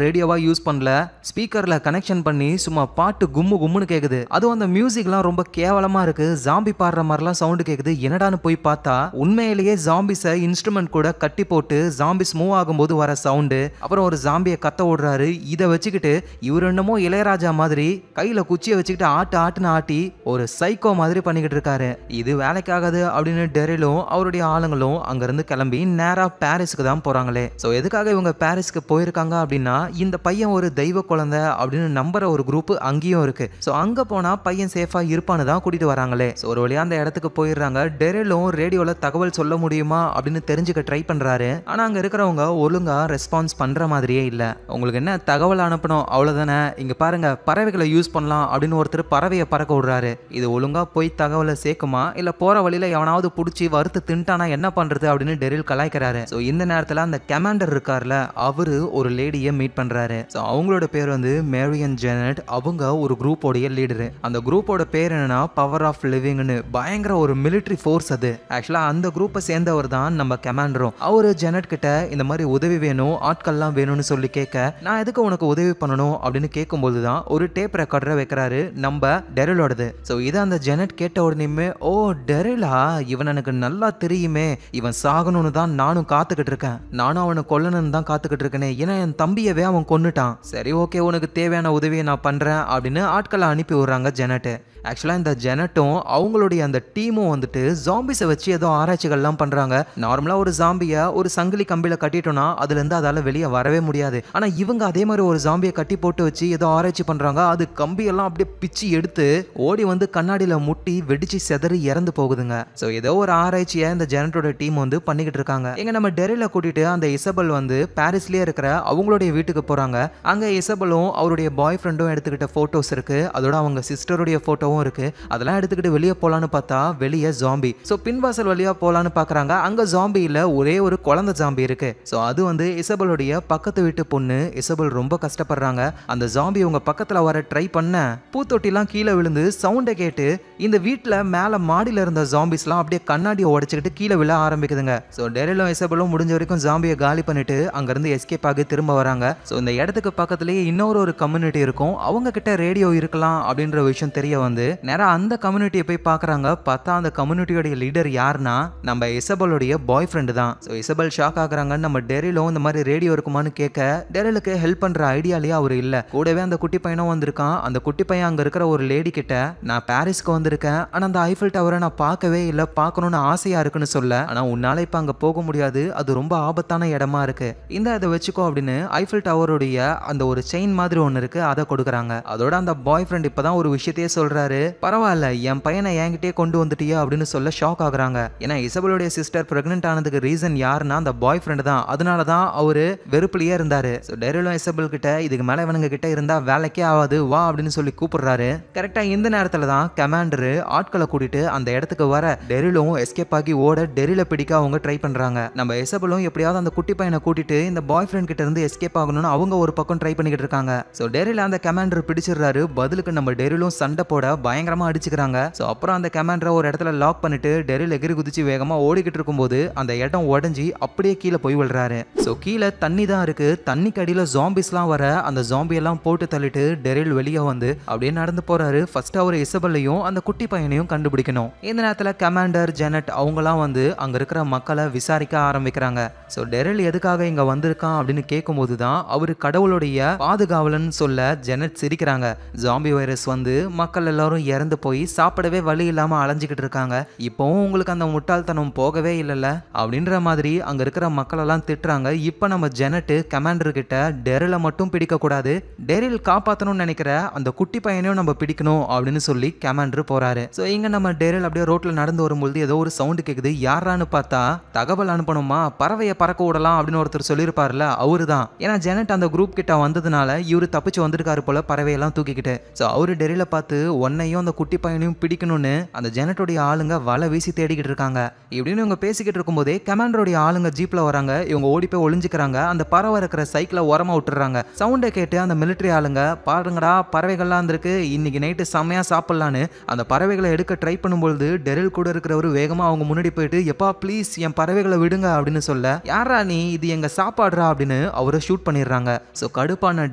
ரேடியோவா யூஸ் பண்ணல, ஸ்பீக்கர்ல கனெக்ஷன் பண்ணி சும்மா பாட்டு கும்மு கும்முன்னு கேக்குது. அதுவும் அந்த மியூசிக்லாம் ரொம்ப கேவலமா இருக்கு. ஜாம்பி பாடுற மாதிரிலாம் சவுண்ட் கேக்குது. என்னடான்னு போய் பார்த்தா உண்மையிலேயே ஜாம்பிஸை இன்ஸ்ட்ருமெண்ட் கூட கட்டி போட்டு ஜாம்பிஸ் மூவ் ஆகும்போது வர சவுண்டு. அப்புறம் ஒரு ஜாம்பியை கத்த ஓடுறாரு. இதை வச்சுக்கிட்டு இவர் என்னமோ இளையராஜா மாதிரி கையில குச்சியை வச்சுக்கிட்டு ஆட்டுன்னு ஆட்டி ஒரு சைக்கோ மாதிரி பண்ணிக்கிட்டு இருக்காரு. இது வேலைக்காகாது அப்படின்னு டெரிலும் அவருடைய ஆளுங்களும் அங்கிருந்து கிளம்பி நேரா பாரிஸ்க்கு தான் போறாங்களே. சோ எதுக்காக இவங்க பாரிஸ்க்கு போயிருக்காங்க அப்படின்னா இந்த பையன் ஒரு தெய்வ குழந்தை அப்படின்னு நம்புற ஒரு குரூப் அங்கேயும் இருக்கு. சோ அங்க போனா பையன் சேஃபா இருப்பான்னு தான் கூட்டிட்டு வராங்களே. சோ ஒரு வழியா அந்த இடத்துக்கு போயிடுறாங்க. டெரிலும் ரேடியோல தகவல் சொல்ல முடியுமா அப்படின்னு தெரிஞ்சுக்க ட்ரை பண்றாரு. ஆனா அங்க இருக்கிறவங்க ஒழுங்கா ரெஸ்பான்ஸ் பண்ற மாதிரியே இல்ல. உங்களுக்கு என்ன தகவல் அனுப்பணும் அவ்வளவுதானே, இங்க பாருங்க பறவைகளை யூஸ் பண்ணலாம் அப்படின்னு ஒருத்தர் பறவையை பறக்க விடுறாரு. இது ஒழுங்கா போய் தகவலை சேர்க்குமா இல்ல போற வழியில எவனாவது புடிச்சு வறுத்து தின்ட்டானா என்ன பண்றது அப்படின்னு டெரில் கலாய்க்கிறாரு. சோ இந்த நேரத்துல அந்த கமாண்டர் இருக்கார்ல அவரு ஒரு லேடியை மீட் பண்றாரு. சோ அவங்களோட பேர் வந்து மேரியன் ஜெனட். அவங்க ஒரு குரூப்போடைய லீடரு. அந்த குரூப்போட பேர் என்னன்னா பவர் ஆஃப் லிவிங்னு, பயங்கர ஒரு மிலிட்டரி ஃபோர்ஸ் அது. ஆக்சுவலா அந்த குரூப்பை சேர்ந்தவர் தான் நம்ம கமாண்டரும். அவரு ஜெனட் கிட்ட இந்த மாதிரி உதவி வேணும், ஆட்கள்லாம் வேணும்னு சொல்லி கேட்க நான் எதுக்கு உனக்கு உதவி பண்ணணும் அப்படின்னு கேட்கும்போது தான் ஒரு டேப் ரெக்கார்டரை வைக்கிறாரு நம்ம டெரிலோடது. ஸோ இதை அந்த ஜெனட் கேட்ட உடனேயுமே ஓ டெரிலா, இவன் எனக்கு நல்லா தெரியுமே, இவன் சாகணும்னு தான் நானும் காத்துக்கிட்டு இருக்கேன், நானும் அவனை கொல்லணும்னு தான் காத்துக்கிட்டு இருக்கேனே, ஏன்னா என் தம்பியவே அவன் கொன்னுட்டான். சரி ஓகே உனக்கு தேவையான உதவியை நான் பண்றேன் அப்படின்னு ஆட்களை அனுப்பி விடுறாங்க ஜெனட். ஆக்சுவலாக இந்த ஜெனட்டும் அவங்களுடைய அந்த டீமும் வந்துட்டு ஜாம்பிஸை வச்சு ஏதோ ஆராய்ச்சிகள்லாம் பண்ணுறாங்க. நார்மலாக ஒரு ஜாம்பியை ஒரு சங்கிலி கம்பியில் கட்டிட்டோம்னா அதுலேருந்து அதால் வெளியே வரவே முடியாது. ஆனால் இவங்க அதே மாதிரி ஒரு ஜாம்பியை கட்டி போட்டு வச்சு ஏதோ ஆராய்ச்சி பண்ணுறாங்க. அது கம்பியெல்லாம் அப்படியே பிச்சு எடுத்து ஓடி வந்து கண்ணாடியில் முட்டி வெடிச்சு செதறி இறந்து போகுதுங்க. ஸோ ஏதோ ஒரு ஆராய்ச்சியை இந்த ஜெனட்டோட டீம் வந்து பண்ணிக்கிட்டு இருக்காங்க. எங்க நம்ம டெரில கூட்டிட்டு அந்த இசபெல் வந்து பாரிஸ்லேயே இருக்கிற அவங்களுடைய வீட்டுக்கு போகிறாங்க. அங்கே இசபெலும் அவருடைய பாய் ஃப்ரெண்டும் எடுத்துக்கிட்ட ஃபோட்டோஸ் இருக்கு. அதோட அவங்க சிஸ்டருடைய ஃபோட்டோ இருக்கு. அதெல்லாம் எடுத்துக்கிட்டு வெளியே போலான்னு பார்த்தா வெளியே ஜாம்பி. சோ பின்வாசல் வழியா போலான்னு பாக்குறாங்க. அங்க ஜாம்பி இல்ல, ஒரே ஒரு குழந்தை ஜாம்பி இருக்கு. சோ அது வந்து இசபெலுடைய பக்கத்து வீட்டு பொண்ணு. இசபெல் ரொம்ப கஷ்டப்படுறாங்க. அந்த ஜாம்பி உங்க பக்கத்துல வர ட்ரை பண்ண பூத்தொட்டிலாம் கீழே விழுந்து சவுண்டை கேட்டு இந்த வீட்டுல மேல மாடியில இருந்த ஜாம்பிஸ்லாம் அப்படியே கண்ணாடியை உடைச்சுக்கிட்டு கீழே விழ ஆரம்பிக்குதுங்க. சோ டெரிலும் இசபெலும் முடிஞ்ச வரைக்கும் ஜாம்பியை காலி பண்ணிட்டு அங்கிருந்து எஸ்கேப் ஆகி திரும்ப வராங்க. சோ இந்த இடத்துக்கு பக்கத்துலயே இன்னொரு ஒரு கம்யூனிட்டி இருக்கும். அவங்க கிட்ட ரேடியோ இருக்கலாம் அப்படின்ற விஷயம் தெரிய வந்து நேரா அந்த கம்யூனிட்டியை போய் பார்க்கறாங்க. பார்த்தா அந்த கம்யூனிட்டியோட லீடர் யாருன்னா நம்ம இசபெலுடைய பாய் ஃப்ரெண்டு தான். ஸோ இசபெல் ஷாக் ஆகுறாங்க. நம்ம டெரிலும் இந்த மாதிரி ரேடியோ இருக்குமான்னு கேட்க டெரிலுக்கு ஹெல்ப் பண்ற ஐடியாலேயே அவர் இல்ல. கூடவே அந்த குட்டி பையனும் வந்திருக்கான். அந்த குட்டி பையன் அங்க இருக்கிற ஒரு லேடி கிட்ட நான் பாரிஸ்க்கு வந்திருக்கேன், ஆனா அந்த ஐஃபில் டவரை நான் பார்க்கவே இல்லை, பார்க்கணும்னு ஆசையா இருக்குன்னு சொல்ல, ஆனா உன்னால இப்ப அங்க போக முடியாது, அது ரொம்ப ஆபத்தான இடமா இருக்கு, இந்த இதை வச்சுக்கோ அப்படின்னு ஐஃபில் டவருடைய அந்த ஒரு செயின் மாதிரி ஒன்று இருக்கு, அதை கொடுக்குறாங்க. அதோட அந்த பாய் ஃப்ரெண்ட் இப்பதான் ஒரு விஷயத்தையே சொல்றாரு. பரவாயில்ல என் பையனை என்கிட்டே கொண்டு வந்துட்டியா அப்படின்னு சொல்ல ஷாக் ஆகுறாங்க. ஏன்னா இசபெலுடைய சிஸ்டர் பிரெக்னென்ட் ஆனதுக்கு ரீசன் யாருன்னா அந்த பாய் ஃப்ரெண்ட் தான். அதனாலதான் அவரு வெறுப்புலயே இருந்தாரு. டெரிலும் இசபெல் கிட்ட இதுக்கு மேல இவனுங்க கிட்ட இருந்தா வேலைக்கே ஆகாது வா அப்படின்னு சொல்லி கூப்பிடுறாரு. கரெக்டா இந்த நேரத்துல தான் கமாண்டர் ஆட்களை கூட்டிட்டு அந்த இடத்துக்கு வர டெரிலும் எஸ்கேப் ஆகி ஓட டெரில பிடிக்க அவங்க ட்ரை பண்றாங்க. நம்ம இசபெலும் எப்படியாவது அந்த குட்டி பையனை கூட்டிட்டு இந்த பாய் ஃப்ரெண்ட் கிட்ட இருந்து எஸ்கேப் ஆகணும்னு அவங்க ஒரு பக்கம் ட்ரை பண்ணிக்கிட்டு இருக்காங்க. சோ டெரில அந்த கமாண்டர் பிடிச்சிடுறாரு. பதிலுக்கு நம்ம டெரிலும் சண்டை போட பயங்கரமா அடிச்சுக்கிறாங்க. சோ அப்புறம் அந்த கமாண்டரை ஒரு இடத்துல லாக் பண்ணிட்டு டெரில் எகிரி குதிச்சு வேகமா ஓடிக்கிட்டு இருக்கும்போது அந்த இடம் உடஞ்சி அப்படியே கீழே போய் விழுறாரு. சோ கீழே தண்ணி தான் இருக்கு. தண்ணிக்கு அடியில ஜாம்பிஸ்லாம் வர அந்த ஜாம்பி எல்லாம் போட்டு தள்ளிட்டு டெரில் வெளியே வந்து அப்படியே நடந்து போறாரு. ஃபர்ஸ்ட் அவர் இசபெல்லையும் அந்த குட்டி பையனையும் கண்டுபிடிக்கணும். இந்த நேரத்துல கமாண்டர் ஜெனட் அவங்கலாம் வந்து அங்க இருக்கிற மக்களை விசாரிக்க ஆரம்பிக்கிறாங்க. சோ டெரில் எதுக்காக இங்க வந்திருக்கான் அப்படின்னு கேட்கும்போது தான் அவரு கடவுளுடைய பாதுகாவலன் சொல்ல ஜெனட் சிரிக்கிறாங்க. ஜாம்பி வைரஸ் வந்து மக்கள் எல்லாரும் எல்லாரும் இறந்து போய் சாப்பிடவே வழி இல்லாம அலைஞ்சிக்கிட்டு இருக்காங்க. இப்போவும் உங்களுக்கு அந்த முட்டாள்தனம் போகவே இல்லைல்ல அப்படின்ற மாதிரி அங்க இருக்கிற மக்கள் எல்லாம் திட்டுறாங்க. இப்ப நம்ம ஜெனட் கமாண்டர் கிட்ட டெரில மட்டும் பிடிக்க கூடாது, டெரில் காப்பாத்தணும்னு நினைக்கிற அந்த குட்டி பையனையும் நம்ம பிடிக்கணும் அப்படின்னு சொல்லி கமாண்டர் போறாரு. சோ இங்க நம்ம டெரில் அப்படியே ரோட்ல நடந்து வரும்போது ஏதோ ஒரு சவுண்ட் கேக்குது. யாரான்னு பார்த்தா தகவல் அனுப்பணுமா, பறவையை பறக்க விடலாம் அப்படின்னு ஒருத்தர் சொல்லியிருப்பார்ல, அவரு தான். ஏன்னா ஜெனட் அந்த குரூப் கிட்ட வந்ததுனால இவரு தப்பிச்சு வந்திருக்காரு போல பறவையெல்லாம் தூக்கிக்கிட்டு. ஸோ அவரு டெரில பார்த்து உன்னையும் அந்த குட்டி பையனையும் பிடிக்கணும்னு அந்த ஜெனட்டோடைய ஆளுங்க வலை வீசி தேடிக்கிட்டு இருக்காங்க. இப்படின்னு இவங்க பேசிக்கிட்டு இருக்கும்போதே கமாண்டரோடைய ஆளுங்க ஜீப்ல வராங்க. இவங்க ஓடி போய் ஒளிஞ்சுக்கிறாங்க. அந்த பறவை இருக்கிற சைக்கிளை உரமா விட்டுறாங்க. சவுண்டை கேட்டு அந்த மிலிட்டரி ஆளுங்க பாருங்கடா பறவைகள்லாம் இருந்திருக்கு, இன்னைக்கு நைட்டு செம்மையா சாப்பிடலான்னு அந்த பறவைகளை எடுக்க ட்ரை பண்ணும்போது டெரில் கூட இருக்கிறவரு வேகமா அவங்க முன்னாடி போயிட்டு எப்பா ப்ளீஸ் என் பறவைகளை விடுங்க அப்படின்னு சொல்ல, யாரா நீ, இது எங்க சாப்பாடுறா அப்படின்னு அவரை ஷூட் பண்ணிடுறாங்க. ஸோ கடுப்பான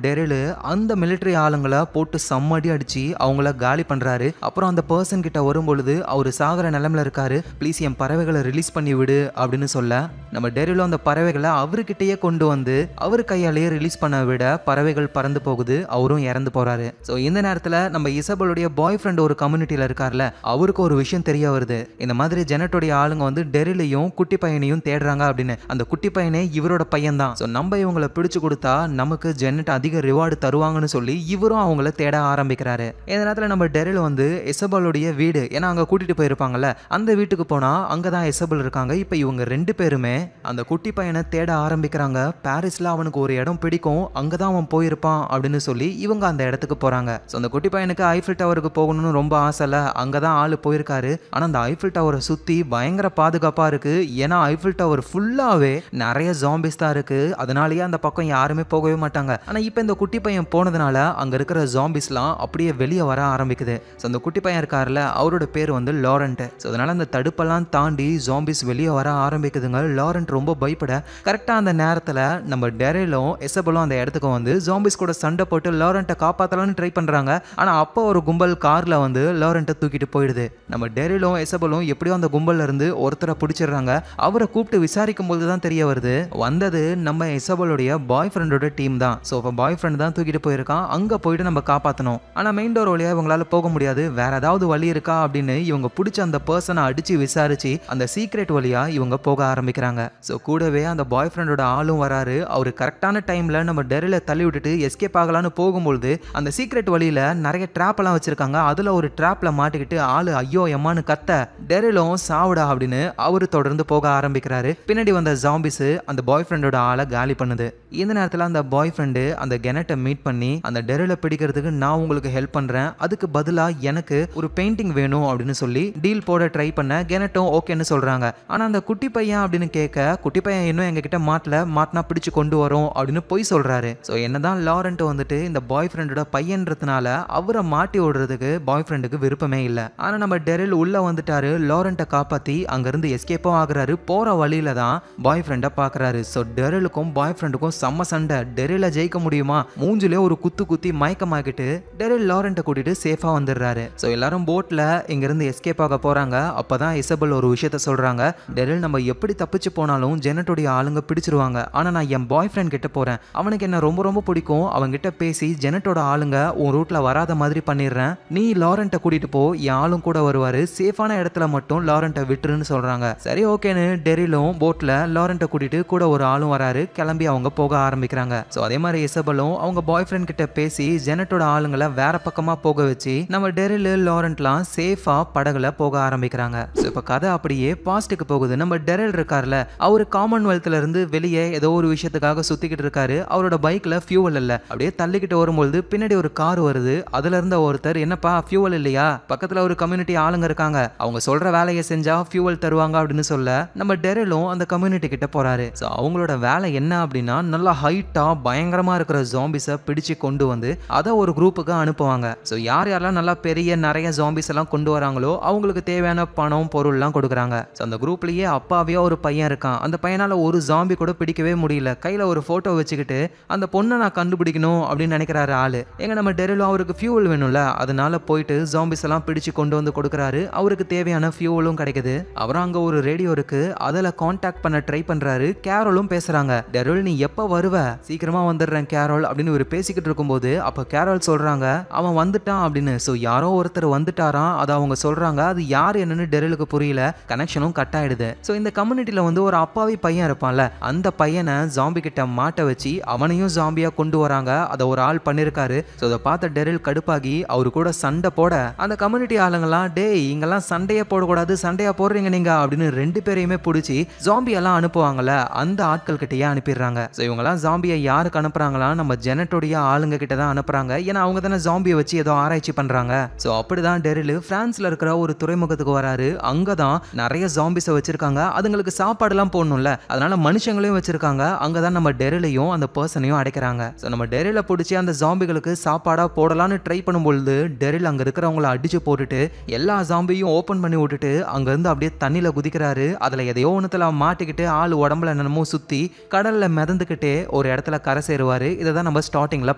டெரில் அந்த மிலிட்டரி ஆளுங்களை போட்டு சம்மடி அடிச்சு அவங்கள காலி பண்றாரு. அப்புறம் அந்த பர்சன் கிட்ட வரும்பொழுது அவரு சாகர நிலைமையில இருக்காரு. ப்ளீஸ் என் பறவைகளை ரிலீஸ் பண்ணி விடு அப்படின்னு சொல்ல, நம்ம டெரிலும் அந்த பறவைகளை அவர்கிட்டயே கொண்டு வந்து அவர் கையாலேயே ரிலீஸ் பண்ண விட பறவைகள் பறந்து போகுது. அவரும் இறந்து போறாரு. ஸோ இந்த நேரத்தில் நம்ம இசபெலுடைய பாய் ஃப்ரெண்ட் ஒரு கம்யூனிட்டியில இருக்கார்ல, அவருக்கு ஒரு விஷயம் தெரிய வருது. இந்த மாதிரி ஜெனட்டோடைய ஆளுங்க வந்து டெரிலையும் குட்டி பையனையும் தேடுறாங்க அப்படின்னு. அந்த குட்டி பையனே இவரோட பையன் தான். ஸோ நம்ம இவங்களை பிடிச்சு கொடுத்தா நமக்கு ஜெனட் அதிக ரிவார்டு தருவாங்கன்னு சொல்லி இவரும் அவங்கள தேட ஆரம்பிக்கிறாரு. இந்த நேரத்தில் நம்ம டெரில் வந்து இசபெலுடைய வீடு, ஏன்னா அங்கே கூட்டிட்டு போயிருப்பாங்கல்ல, அந்த வீட்டுக்கு போனா அங்கதான் இசபெல் இருக்காங்க. இப்போ இவங்க ரெண்டு பேருமே அந்த குட்டி பையனை தேட ஆரம்பிக்கிறாங்க. பாரிஸ்ல அவனுக்கு ஒரு இடம் பிடிக்கும், அங்கதான் அவன் போயிருப்பான் அப்படின்னு சொல்லி இவங்க அந்த இடத்துக்கு போறாங்க. ஸோ அந்த குட்டி பையனுக்கு ஐஃபில் டவருக்கு போகணும்னு ரொம்ப ஆசைல, அங்கதான் ஆளு போயிருக்காரு. ஆனா அந்த ஐஃபில் டவரை சுத்தி பயங்கர பாதுகாப்பா இருக்கு. ஏன்னா ஐஃபில் டவர் ஃபுல்லாவே நிறைய ஜாம்பிஸ் தான் இருக்கு. அதனாலேயே அந்த பக்கம் யாருமே போகவே மாட்டாங்க. ஆனா இப்போ இந்த குட்டி பையன் போனதுனால அங்க இருக்கிற ஜாம்பிஸ்லாம் அப்படியே வெளியே வர ஆரம்பிக்குது. ஸோ அந்த குட்டி பையன் இருக்காருல, அவரோட பேர் வந்து லாரண்ட். ஸோ அதனால அந்த தடுப்பெல்லாம் தாண்டி ஜாம்பிஸ் வெளியே வர ஆரம்பிக்குதுங்க. லாரண்ட் ரொம்ப பயப்பட கரெக்டா அந்த நேரத்துல நம்ம டெரிலும் இசபெலும் அந்த இடத்துக்கு வந்து ஜாம்பிஸ் கூட சண்டை போட்டு லாரண்ட்டை காப்பாத்தலாம்னு ட்ரை பண்றாங்க. ஆனா அப்போ ஒரு கும்பல் கார்ல வந்து லாரண்ட்டை தூக்கிட்டு போயிடுது. நம்ம டெரிலும் இசபெலும் எப்படியோ அந்த கும்பல்ல இருந்து ஒருத்தரை பிடிச்சிடுறாங்க. அவரை கூப்பிட்டு விசாரிக்கும் போது தான் தெரிய வருது வந்தது நம்ம இசபெலுடைய பாய் ஃப்ரெண்டோட டீம் தான். ஸோ இப்போ பாய் ஃப்ரெண்ட் தான் தூக்கிட்டு போயிருக்கான். அங்க போயிட்டு நம்ம காப்பாற்றணும். ஆனா மெயின் டோர் வழியா இவங்களால போக முடியாது. வேற ஏதாவது வழி இருக்கா அப்படின்னு இவங்க பிடிச்ச அந்த பர்சனை அடிச்சு விசாரிச்சு அந்த சீக்ரெட் வழியா இவங்க போக ஆரம்பிக்கிறாங்க. ஸோ கூடவே அந்த பாய் ஃப்ரெண்டோட ஆளும் வராரு. அவரு கரெக்டான டைம்ல நம்ம டெரில தள்ளி விட்டுட்டு எஸ்கேப் ஆகலான்னு போகும்போது அந்த சீக்ரெட் வழியில நிறைய ட்ராப் எல்லாம் வச்சிருக்காங்க. அதுல ஒரு ட்ராப்ல மாட்டிக்கிட்டு ஆளு ஐயோ எம்மான்னு கத்த, டெரிலும் சாவுடா அப்படின்னு அவரு தொடர்ந்து போக ஆரம்பிக்கிறாரு. பின்னாடி வந்த ஜாம்பிஸ் அந்த பாய் ஃப்ரெண்டோட ஆளை காலி பண்ணுது. இந்த நேரத்தில் அந்த பாய் ஃப்ரெண்டு அந்த கெனட்டை மீட் பண்ணி அந்த டெரில பிடிக்கிறதுக்கு நான் உங்களுக்கு ஹெல்ப் பண்றேன், அதுக்கு பதிலா எனக்கு ஒரு பெயிண்டிங் வேணும் அப்படின்னு சொல்லி டீல் போட ட்ரை பண்ண கெனட்டும் ஓகேன்னு சொல்றாங்க. ஆனா அந்த குட்டி பையன் அப்படின்னு கேட்க, குட்டி பையன் இன்னும் எங்க கிட்ட மாட்டினா பிடிச்சு கொண்டு வரும் அப்படின்னு போய் சொல்றாரு. ஸோ என்னதான் லாரண்ட் வந்துட்டு இந்த பாய் ஃப்ரெண்டோட பையன்றதுனால அவரை மாட்டி விடுறதுக்கு பாய் ஃப்ரெண்டுக்கு விருப்பமே இல்லை. ஆனா நம்ம டெரில் உள்ள வந்துட்டாரு. லாரண்ட்டை காப்பாத்தி அங்கிருந்து எஸ்கேப்பும் ஆகுறாரு. போற வழியில தான் பாய் ஃப்ரெண்டை பாக்குறாரு. ஸோ டெரிலுக்கும் பாய் ஃப்ரெண்டுக்கும் செம்ம சண்டை. டெரில ஜெயிக்க முடியுமா, மூஞ்சிலே ஒரு குத்தி மயக்கமாக்கிட்டு டெரில் லாரண்ட்டை கூட்டிட்டு சேஃபா வந்துடுறாரு. ஸோ எல்லாரும் போட்ல இங்கிருந்து எஸ்கேப் ஆக போறாங்க. அப்பதான் இசபெல் ஒரு விஷயத்த சொல்றாங்க, டெரில் நம்ம எப்படி தப்பிச்சு போனாலும் ஜெனட்டோடைய ஆளுங்க பிடிச்சிருவாங்க. ஆனா நான் என் பாய் ஃப்ரெண்ட் கிட்ட போறேன், அவனுக்கு என்ன ரொம்ப ரொம்ப பிடிக்கும், அவன்கிட்ட பேசி ஜெனட்டோட ஆளுங்க உன் ரூட்ல வராத மாதிரி பண்ணிடுறேன், நீ லாரண்ட்டை கூட்டிட்டு போ, என் ஆளும் கூட வருவாரு, சேஃபான இடத்துல மட்டும் லாரண்ட்டை விட்டுருன்னு சொல்றாங்க. சரி ஓகேன்னு டெரிலும் போட்ல லாரண்ட்டை கூட்டிட்டு கூட ஒரு ஆளும் வராரு. கிளம்பி அவங்க போக ஆரம்பிக்கிறாங்க. ஸோ அதே மாதிரி இசபெலும் அவங்க பாய் ஃப்ரெண்ட் கிட்ட பேசி ஜெனட்டோட ஆளுங்களை வேற பக்கமா போக வச்சு நம்ம டெரில் லாரண்ட்லாம் சேஃபா படகுல போக ஆரம்பிக்கிறாங்க. ஸோ இப்போ கதை அப்படியே பாஸ்ட்டுக்கு போகுது. நம்ம டெரில் இருக்கார்ல, அவரு காமன்வெல்த்ல இருந்து வெளியே ஏதோ ஒரு விஷயத்துக்காக சுத்திக்கிட்டு இருக்காரு. அவரோட பைக்ல ஃபியூவல் இல்ல. அப்படியே தள்ளிக்கிட்டு வரும்போது பின்னாடி ஒரு கார் வருது. அதுல இருந்த ஒருத்தர், என்னப்பா ஃபியூவல் இல்லையா, பக்கத்துல ஒரு கம்யூனிட்டி ஆளுங்க இருக்காங்க, அவங்க சொல்ற வேலையை செஞ்சா ஃபியூவல் தருவாங்க அப்படின்னு சொல்ல நம்ம டெரிலும் அந்த கம்யூனிட்டி கிட்ட போறாரு. ஸோ அவங்களோட வேலை என்ன அப்படின்னா, நல்லா ஹைட்டா பயங்கரமா இருக்கிற ஜாம்பிஸை பிடிச்சு கொண்டு வந்து அதை ஒரு குரூப்புக்கு அனுப்புவாங்க. ஸோ யாரெல்லாம் நல்லா பெரிய நிறைய ஜாம்பிஸ் எல்லாம் கொண்டு வராங்களோ அவங்களுக்கு தேவையான பணம் பொருள்லாம் கொடுக்குறாங்க. ஸோ அந்த குரூப்லயே அப்பாவியா ஒரு பையன் இருக்கான். அந்த பையனால ஒரு ஜாம்பி கூட பிடிக்கவே முடியல. கையில ஒரு போட்டோ வச்சுக்கிட்டு அந்த பொண்ணை நான் கண்டுபிடிக்கணும் அப்படின்னு நினைக்கிறாரு ஆளு. எங்க நம்ம டெரிலும் அவருக்கு ஃபியூவல் வேணும்ல, அதனால போயிட்டு ஜாம்பிஸ் எல்லாம் பிடிச்சு கொண்டு வந்து கொடுக்குறாரு. அவருக்கு தேவையான ஃபியூவலும் கிடைக்குது. அப்புறம் அங்க ஒரு ரேடியோ இருக்கு, அதில் கான்டாக்ட் பண்ண ட்ரை பண்றாரு. கேரோலும் பேசுறாங்க, டெரில் நீ எப்ப வருவ, சீக்கிரமா வந்துடுறேன் கேரோல் அப்படின்னு ஒரு பேசிக்கிட்டு இருக்கும்போது அப்ப கேரோல் சொல்றாங்க அவன் வந்துட்டான் அப்படின்னு. ஸோ யாரோ ஒருத்தர் வந்துட்டாராம், அதை அவங்க சொல்றாங்க. அது யார் என்னன்னு டெரிலுக்கு புரியல. கனெக்ஷனும் கட் ஆயிடுது. ஸோ இந்த கம்யூனிட்டியில வந்து ஒரு அப்பாவி பையன் இருப்பான்ல, அந்த பையனை ஜாம்பி கிட்ட மாட்ட வச்சு அவனையும் ஜாம்பியா கொண்டு வராங்க. அதை ஒரு ஆள் பண்ணிருக்காரு. ஸோ அதை பார்த்த டெரில் கடுப்பாகி அவரு கூட சண்டை போட அந்த கம்யூனிட்டி ஆளுங்கெல்லாம், டேய் இங்கெல்லாம் சண்டையே போடக்கூடாது, சண்டையா போடுறீங்க நீங்க அப்படின்னு 2 பேரையுமே பிடிச்சி ஜாம்பி எல்லாம் அனுப்புவாங்கல்ல, அந்த ஆட்கள் கிட்டயே அனுப்பிடுறாங்க. ஸோ இவங்கெல்லாம் ஜாம்பியை யாருக்கு அனுப்புறாங்களா, நம்ம ஜெனட்டோடைய ஆளுங்க கிட்ட தான் அனுப்புறாங்க. ஏன்னா அவங்க தானே ஜாம்பியை வச்சு ஏதோ ஆராய்ச்சி பண்றாங்க. ஸோ அப்படிதான் டெரில் பிரான்ஸ்ல இருக்கிற ஒரு துறைமுகத்துக்கு வராரு. அங்கதான் நிறைய ஜாம்பிஸை வச்சிருக்காங்க. அதுங்களுக்கு சாப்பாடு எல்லாம் போடணும்ல, அதனால மனுஷங்களையும் வச்சிருக்காங்க. அங்கதான் நம்ம டெரிலையும் அந்த பர்சனையும் அடைக்கிறாங்க. ஸோ நம்ம டெரில பிடிச்சி அந்த ஜாம்பிகளுக்கு சாப்பாடா போடலான்னு ட்ரை பண்ணும்பொழுது டெரில் அங்க இருக்கிறவங்கள அடிச்சு போட்டுட்டு எல்லா ஜாம்பியும் ஓபன் பண்ணி விட்டுட்டு அங்க இருந்து அப்படியே தண்ணியில குதிக்கிறாரு. அதுல எதையோ ஒண்ணுத்துல மாட்டிக்கிட்டு ஆள் உடம்புல என்னமோ சுத்தி கடல்ல மிதந்துக்கிட்டே ஒரு இடத்துல கரை சேருவாரு. இதை தான் நம்ம ஸ்டார்டிங்ல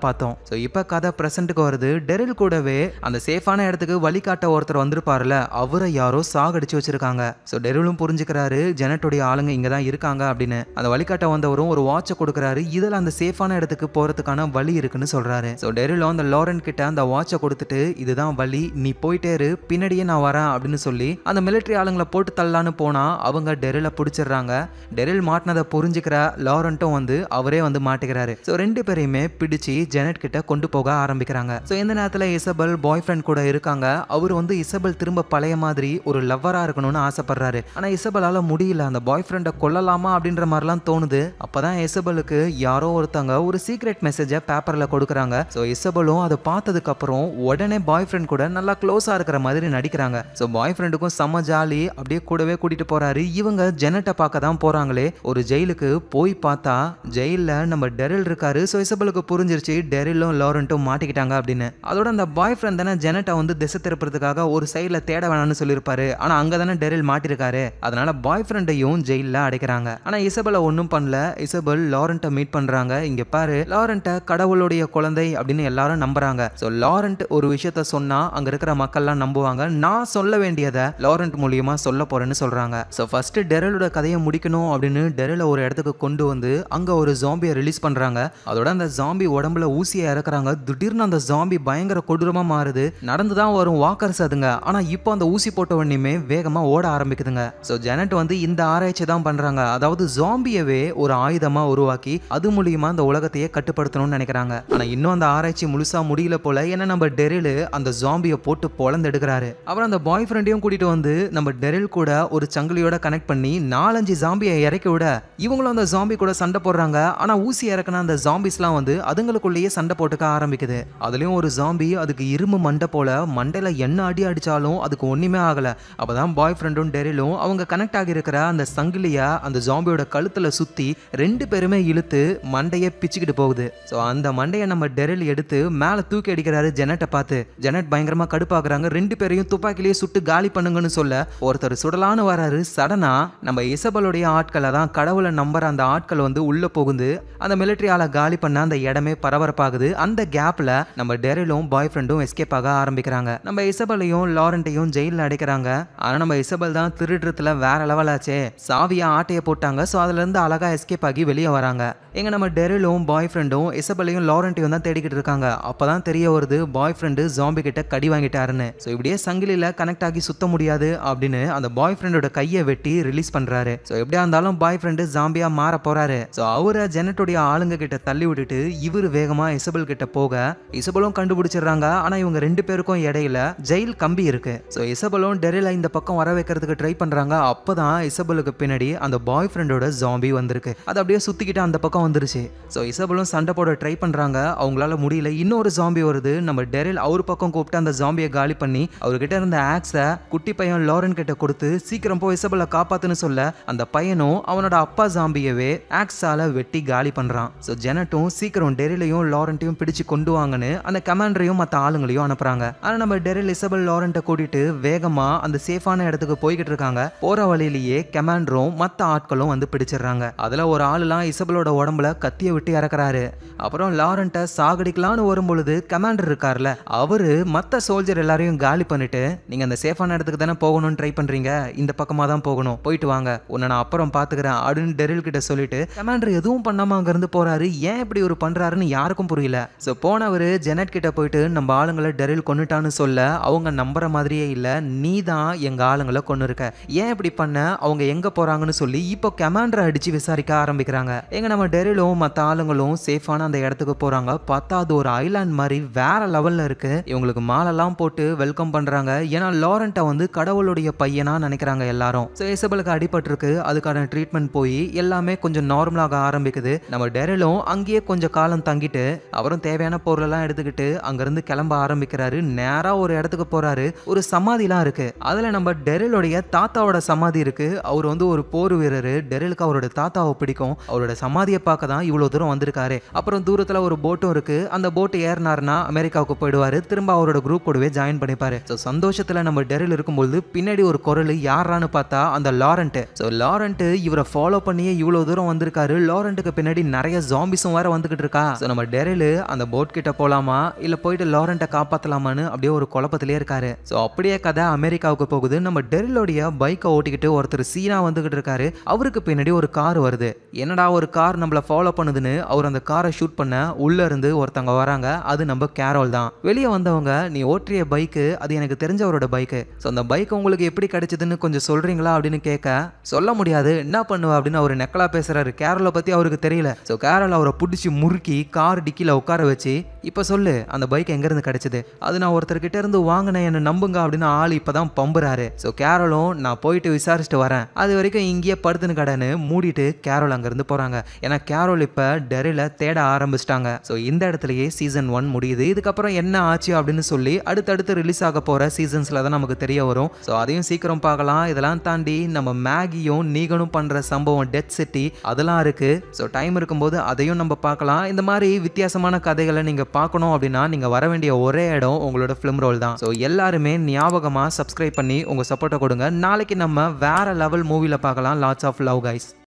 பார்த்தோம். ஸோ இப்ப கதை பிரசன்ட்டுக்கு வருது. டெரில் கூடவே அந்த சேஃபான இடத்துக்கு வழிகாட்ட ஒருத்தர் வந்திருப்பாருல, அவரை யாரோ சாகடிச்சு வச்சிருக்காங்க. ஸோ டெரிலும் புரிஞ்சுக்கிறாரு ஜெனட்டோடைய ஆளுங்க இங்க தான் இருக்காங்க அப்படின்னு. அந்த வழிகாட்ட வந்தவரும் ஒரு வாட்சை கொடுக்குறாரு. இதுல அந்த சேஃபான இடத்துக்கு போறதுக்கான வழி இருக்குன்னு சொல்றாரு. ஸோ டெரிலும் அந்த லாரன் கிட்ட அந்த வாட்சை கொடுத்துட்டு, இதுதான் வழி, நீ போயிட்டே இரு, பின்னாடியே நான் வரேன் அப்படின்னு சொல்லி அந்த மிலிட்டரி ஆளுங்களை போட்டு தள்ளலான்னு போனா அவங்க டெரில பிடிச்சிடுறாங்க. டெரில் மாட்டினதை புரிஞ்சுக்கிற லாரன்ட்டும் வந்து அவரே வந்து மாட்டிக்கிறாரு. ஸோ 2 பேரையுமே பிடிச்சு ஜெனட் கிட்ட கொண்டு போக ஆரம்பிக்கிறாங்க. ஸோ இந்த நேரத்தில் இசபெல் பாய் ஃப்ரெண்ட் கூட இருக்காங்க. அவர் வந்து இசபெல் திரும்ப பழைய மாதிரி ஒரு லவ்வரா இருக்கணும்னு ஆசைப்படுறாரு. ஆனா இசபெலால முடியல. அந்த பாய் ஃப்ரெண்டை கொல்லலாமா அப்படின்ற மாதிரிலாம் தோணுது. அப்பதான் இசபெலுக்கு யாரோ ஒருத்தவங்க ஒரு சீக்ரெட் மெசேஜை பேப்பர்ல கொடுக்குறாங்க. ஸோ இசபெலும் அதை பார்த்ததுக்கு அப்புறம் உடனே பாய் ஃப்ரெண்ட் கூட நல்லா க்ளோஸா இருக்கிற மாதிரி நடிக்கிறாங்க. ஸோ பாய் ஃப்ரெண்டுக்கும் செம்ம ஜாலி, அப்படியே கூடவே கூட்டிட்டு போறாரு. இவங்க ஜெனட்டை பார்க்க தான் போறாங்களே ஒரு ஜெயிலுக்கு. போய் பார்த்தா ஜெயில நம்ம டெரில் இருக்காரு. ஸோ இசபெலுக்கு புரிஞ்சிருச்சு டெரிலும் லாரன்ட்டும் மாட்டிக்கிட்டாங்க அப்படின்னு. அதோட அந்த பாய் ஃப்ரெண்ட் தானே ஜெனட்டை வந்து திசை திருப்பறதுக்காக ஒரு சைட்ல தேட வேணாம்னு சொல்லியிருப்பாரு. ஆனா அங்க தானே டெரில் மாட்டிருக்காரு. அதனால பாய் ஃப்ரெண்டையும் ஜெயில அடைக்கிறாங்க. ஆனா இசபெல ஒன்றும் பண்ணல. இசபெல் லாரன்ட்டை மீட் பண்றாங்க. இங்க பாரு, லாரன்ட்டை கடவுளுடைய குழந்தை அப்படின்னு எல்லாரும் நம்புறாங்க. ஸோ லாரன்ட் ஒரு விஷயத்த சொன்னா அங்க இருக்கிற மக்கள்லாம் நம்புவாங்க. நான் சொல்ல வேண்டியதை லாரன்ட் மூலியமா சொல்ல போறேன்னு சொல்றாங்க. ஸோ ஃபர்ஸ்ட் டெரிலோட கதையை முடிக்கணும் அப்படின்னு டெரில ஒரு இடத்துக்கு கொண்டு வந்து அங்க ஒரு ஜாம்பியை ரிலீஸ் பண்றாங்க. அதோட அந்த ஜாம்பி உடம்புல ஊசியை இறக்குறாங்க. திடீர்னு அந்த ஜாம்பி பயங்கர கொடூரமா மாறுது. நடந்துதான் வரும் வாக்கர்ஸ் அதுங்க. ஆனா இப்போ அந்த ஊசி போட்ட உடனே வேகமா ஓட ஆரம்பிக்குதுங்க. ஸோ ஜெனட் வந்து இந்த ஆராய்ச்சி தான் பண்றாங்க. அதாவது ஜாம்பியவே ஒரு ஆயுதமா உருவாக்கி அது மூலியமா அந்த உலகத்தையே கட்டுப்படுத்தணும்னு நினைக்கிறாங்க. ஆனா இன்னும் அந்த ஆராய்ச்சி முழுசா முடியல போல. ஏன்னா நம்ம டெரில் அந்த ஜாம்பியை போட்டு பொளந்து எடுக்கிறாரு. அப்புறம் அந்த பாய் ஃப்ரெண்டையும் கூட்டிட்டு வந்து நம்ம டெரில் கூட ஒரு சங்கிலியோட கனெக்ட் பண்ணி 4-5 ஜாம்பியை இறக்கி விட இவங்களும் அந்த ஜாம்பி கூட சண்டை போடுறாங்க. ஆனா ஊசி இறக்குன அந்த ஜாம்பிஸ்லாம் வந்து அதுங்களுக்குள்ளேயே சண்டை போட்டுக்க ஆரம்பிக்குது. அதுலயும் ஒரு ஜாம்பி அதுக்கு இரும்பு மண்டை போல மண்டையில என்ன அடி அடிச்சாலும் அதுக்கு ஒண்ணுமே ஆகல. அப்பதான் பாய் ஃப்ரெண்டும் டெரிலும் அவங்க கனெக்ட் ஆகி இருக்கிற அந்த சங்கிலிய அந்த ஜாம்பியோட கழுத்துல சுத்தி 2 பேருமே இழுத்து மண்டையை பிச்சுக்கிட்டு போகுது. ஸோ அந்த மண்டையை நம்ம டெரில் எடுத்து மேல தூக்கி அடிக்கிறாரு ஜெனட்டை பார்த்து. ஜெனட் பயங்கரமா கடுப்பாக்குறாங்க. 2 பேரையும் துப்பாக்கிலேயே சுட்டு காலி பண்ணுங்கன்னு சொல்ல ஒருத்தர் சுடலான்னு வராரு. சடனா நம்ம இசபெலுடைய ஆட்களை தான் கடவுளை நம்புற அந்த ஆட்கள் வந்து உள்ள போகுது. அந்த மிலிட்டரி ஆளை காலி பண்ண அந்த இடமே பரபரப்பாகுது. அந்த கேப்ல நம்ம டெரிலும் பாய் ஃப்ரெண்டும் எஸ்கேப் ஆக ஆரம்பிக்கிறாங்க. நம்ம இசபெலையும் லாரன்ட்டையும் ஜெயில அடைக்கிறாங்க. ஆனா நம்ம இசபெல் தான் திருடுறதுல வேற லெவல் ஆச்சே. சாவியா ஆட்டைய போட்டாங்க. ஸோ அதுல இருந்து அழகா எஸ்கேப் ஆகி வெளியே வராங்க. எங்க நம்ம டெரிலும் பாய் ஃப்ரெண்டும் இசபெலையும் லாரன்ட்டையும் தான் தேடிக்கிட்டு இருக்காங்க. அப்பதான் தெரிய வருது பாய் ஃப்ரெண்டு ஜாம்பி கிட்ட கடி வாங்கிட்டாருன்னு. ஸோ இப்படியே சங்கிலியில கனெக்ட் ஆகி சுத்த முடியாது அப்படின்னு அந்த பாய் ஃப்ரெண்டோட கையை வெட்டி ரிலீஸ் பண்றாரு. ஸோ எப்படியா இருந்தாலும் பாய் ஃப்ரெண்டு ஜாம்பியா மாற போறாரு. ஸோ அவரை ஜெனட்டோடைய ஆளுங்க கிட்ட தள்ளி விட்டுட்டு இவரு வேகமா இசபெல் கிட்ட போக இசபெலும் கண்டுபிடிச்சிடுறாங்க. ஆனா இவங்க 2 பேருக்கும் இடையில ஜெயில் கம்பி இருக்கு. ஸோ இசபெலும் டெரில இந்த பக்கம் வர வைக்கிறதுக்கு ட்ரை பண்றாங்க. அப்பதான் இசபெலுக்கு பின்னாடி அந்த பாய் ஃப்ரெண்டோட ஜாம்பி வந்திருக்கு. அது அப்படியே சுத்திக்கிட்டு அந்த பக்கம் வந்துருச்சு. ஸோ இசபெலும் சண்டை போட ட்ரை பண்றாங்க. அவங்களால முடியல. இன்னொரு ஜாம்பி வருது. நம்ம டெரில் அவர் பக்கம் கூப்பிட்டு அந்த ஜாம்பியை காலி பண்ணி அவர்கிட்ட இருந்த ஆக்ஸை குட்டி பையன் லாரன் கிட்ட கொடுத்து சீக்கிரம் போய் இசபெலை காப்பாத்துன்னு சொல்ல அந்த பையனும் அவனோட அப்பா ஜாம்பியவே ஆக்ஸால வெட்டி காலி பண்றான். ஸோ ஜெனட்டும் சீக்கிரம் டெரிலையும் லாரன்ட்டையும் பிடிச்சு கொண்டு வாங்கன்னு அந்த கமாண்டரையும் மற்ற ஆளுங்களையும் அனுப்புறாங்க. ஆனா நம்ம டெரில் இசபெல் லாரன்ட்டை கூட்டிட்டு வேகமா அந்த சேஃபான இடத்துக்கு போய்கிட்டு இருக்காங்க. போற வழியிலேயே கமாண்டரும் மற்ற ஆட்களும் வந்து பிடிச்சிடுறாங்க. அதுல ஒரு ஆளுலாம் இசபெலோட உடம்புல கத்திய விட்டு இறக்குறாரு. அப்புறம் லாரன்ட்டை சாகடிக்கலான்னு வரும்பொழுது கமாண்டர் இருக்கார்ல, அவரு மற்ற சோல்ஜர் எல்லாரையும் காலி பண்ணிட்டு நீங்க அந்த சேஃபான இடத்துக்கு தானே போகணும்னு ட்ரை பண்றீங்க, இந்த பக்கமா தான் போகணும், போயிட்டு வாங்க, உன்னை நான் அப்புறம் பாத்துக்கிறேன் அப்படின்னு டெரில் கிட்ட சொல்லிட்டு கமாண்டர் எதுவும் பண்ணாம அங்க இருந்து போறாரு. ஏன் இப்படி ஒரு பண்றாருன்னு யாருக்கும் புரியல. சோ போனவரு ஜெனட் கிட்ட போயிட்டு நம்ம ஆளுங்களை டெரில் கொன்னுட்டான்னு சொல்ல அவங்க நம்புற மாதிரியே இல்ல. நீ தான் எங்க ஆளுங்களை கொன்னு இருக்க, ஏன் இப்படி பண்ண, அவங்க எங்க போறாங்கன்னு சொல்லி இப்போ கமாண்டரை அடிச்சு விசாரிக்க ஆரம்பிக்கிறாங்க. எங்க நம்ம டெரிலும் மற்ற ஆளுங்களும் சேஃபான அந்த இடத்துக்கு போறாங்க. பார்த்தா அது ஒரு ஐலாண்ட் மாதிரி வேற லெவல்ல இருக்கு. இவங்களுக்கு மாலெல்லாம் போட்டு வெல்கம் பண்றாங்க. ஏன்னா லாரண்ட்டை வந்து கடவுளுடைய பையனா நினைக்கிறாங்க எல்லாரும். ஸோ இசபெலுக்கு அடிபட்டிருக்கு, அதுக்கான ட்ரீட்மெண்ட் போய் எல்லாமே கொஞ்சம் நார்மலாக ஆரம்பிக்குது. நம்ம டெரிலும் அங்கேயே கொஞ்சம் காலம் தங்கிட்டு அவரும் தேவையான பொருளெல்லாம் எடுத்துக்கிட்டு அங்கிருந்து கிளம்ப ஆரம்பிக்கிறாரு. நேரா ஒரு இடத்துக்கு போறாரு. ஒரு சமாதிலாம் இருக்கு. அதுல நம்ம டெரிலுடைய தாத்தாவோட சமாதி இருக்கு. அவர் வந்து ஒரு போர் வீரர். டெரிலுக்கு அவரோட தாத்தாவை பிடிக்கும். அவரோட சமாதியை பார்க்க தான் இவ்வளவு தூரம் வந்திருக்காரு. அப்புறம் தூரத்துல ஒரு போட்டும் இருக்கு. அந்த போட்டு ஏறினார்னா அமெரிக்காவுக்கு போயிடுவாரு. திரும்ப அவரோட குரூப் கூடவே ஜாயின் பண்ணிப்பாரு. ஸோ சந்தோஷத்துல நம்ம டெரில் இருக்கும்போது பின்னாடி ஒரு குரல் யாரான்னு பார்த்தா அந்த லாரண்ட். ஸோ லாரண்ட் இவரை ஃபாலோ பண்ணியே இவ்வளவு தூரம் வந்திருக்காரு. லாரண்ட்டுக்கு பின்னாடி நிறைய ஜாம்பிஸும் வேற வந்துகிட்டு இருக்கா. ஸோ நம்ம டெரில் அந்த போட் கிட்ட போலாமா இல்ல போயிட்டு லாரண்ட்டை காப்பாத்தலாமான்னு அப்படியே ஒரு குழப்பத்திலே இருக்காரு. ஸோ அப்படியே கதை அமெரிக்காவுக்கு போகுது. நம்ம டெரிலோடைய பைக்கை ஓட்டிக்கிட்டு ஒருத்தர் சீனா வந்துகிட்டு இருக்காரு. அவருக்கு பின்னாடி ஒரு கார் வருது. என்னடா ஒரு கார் நம்மள ஃபாலோ பண்ணுதுன்னு அவர் அந்த காரை ஷூட் பண்ண உள்ள இருந்து ஒருத்தவங்க வராங்க. அது நம்ம கேரோல் தான். வெளியே வந்தவங்க, நீ ஓட்டிய பைக்கு அது எனக்கு தெரிஞ்சவரோட பைக்கு. ஸோ அந்த பைக் உங்களுக்கு எப்படி கிடைச்சதுன்னு கொஞ்சம் சொல்றீங்களா அப்படின்னு கேட்க, சொல்ல முடியாது, என்ன பண்ணுவ அப்படின்னு அவர் நெக்கலா பேசுறாரு. கேரோலை பத்தி அவருக்கு தெரியல. ஸோ கேரோல் அவரை பிடிச்சி முறுக்கி கார் டிக்கில உட்கார வச்சு, இப்ப சொல்லு அந்த பைக் எங்க இருந்து கிடைச்சது, அது நான் ஒருத்தர்கிட்ட இருந்து வாங்கினேன், என்ன நம்புங்க அப்படின்னு ஆள் இப்பதான் பம்புறாரு. ஸோ கேரோலும் நான் போயிட்டு விசாரிச்சுட்டு வரேன், அது வரைக்கும் இங்கேயே படுத்துன்னு கடன்னு மூடிட்டு கேரோல் அங்கிருந்து போறாங்க. ஏன்னா கேரோல் இப்ப டெரில தேட ஆரம்பிச்சிட்டாங்க. ஸோ இந்த இடத்துலயே சீசன் 1 முடியுது. இதுக்கப்புறம் என்ன ஆச்சு அப்படின்னு சொல்லி அடுத்தடுத்து ரிலீஸ் ஆக போற சீசன்ஸ்ல தான் நமக்கு தெரிய வரும். ஸோ அதையும் சீக்கிரம் பார்க்கலாம். இதெல்லாம் தாண்டி நம்ம மேகியும் நீகனும் பண்ற சம்பவம் டெத் சிட்டி அதெல்லாம் இருக்கு. ஸோ டைம் இருக்கும்போது அதையும் நம்ம பார்க்கலாம். இந்த மாதிரி வித்தியாசமான கதைகளை நீங்க பார்க்கணும் அப்படின்னா நீங்க வர வேண்டிய ஒரே இடம் உங்களோட ஃபிலிம் ரோல் தான். ஸோ எல்லாருமே ஞாபகமா சப்ஸ்கிரைப் பண்ணி உங்க சப்போர்ட்டை கொடுங்க. நாளைக்கு நம்ம வேற லெவல் மூவில பார்க்கலாம். Lots of love guys.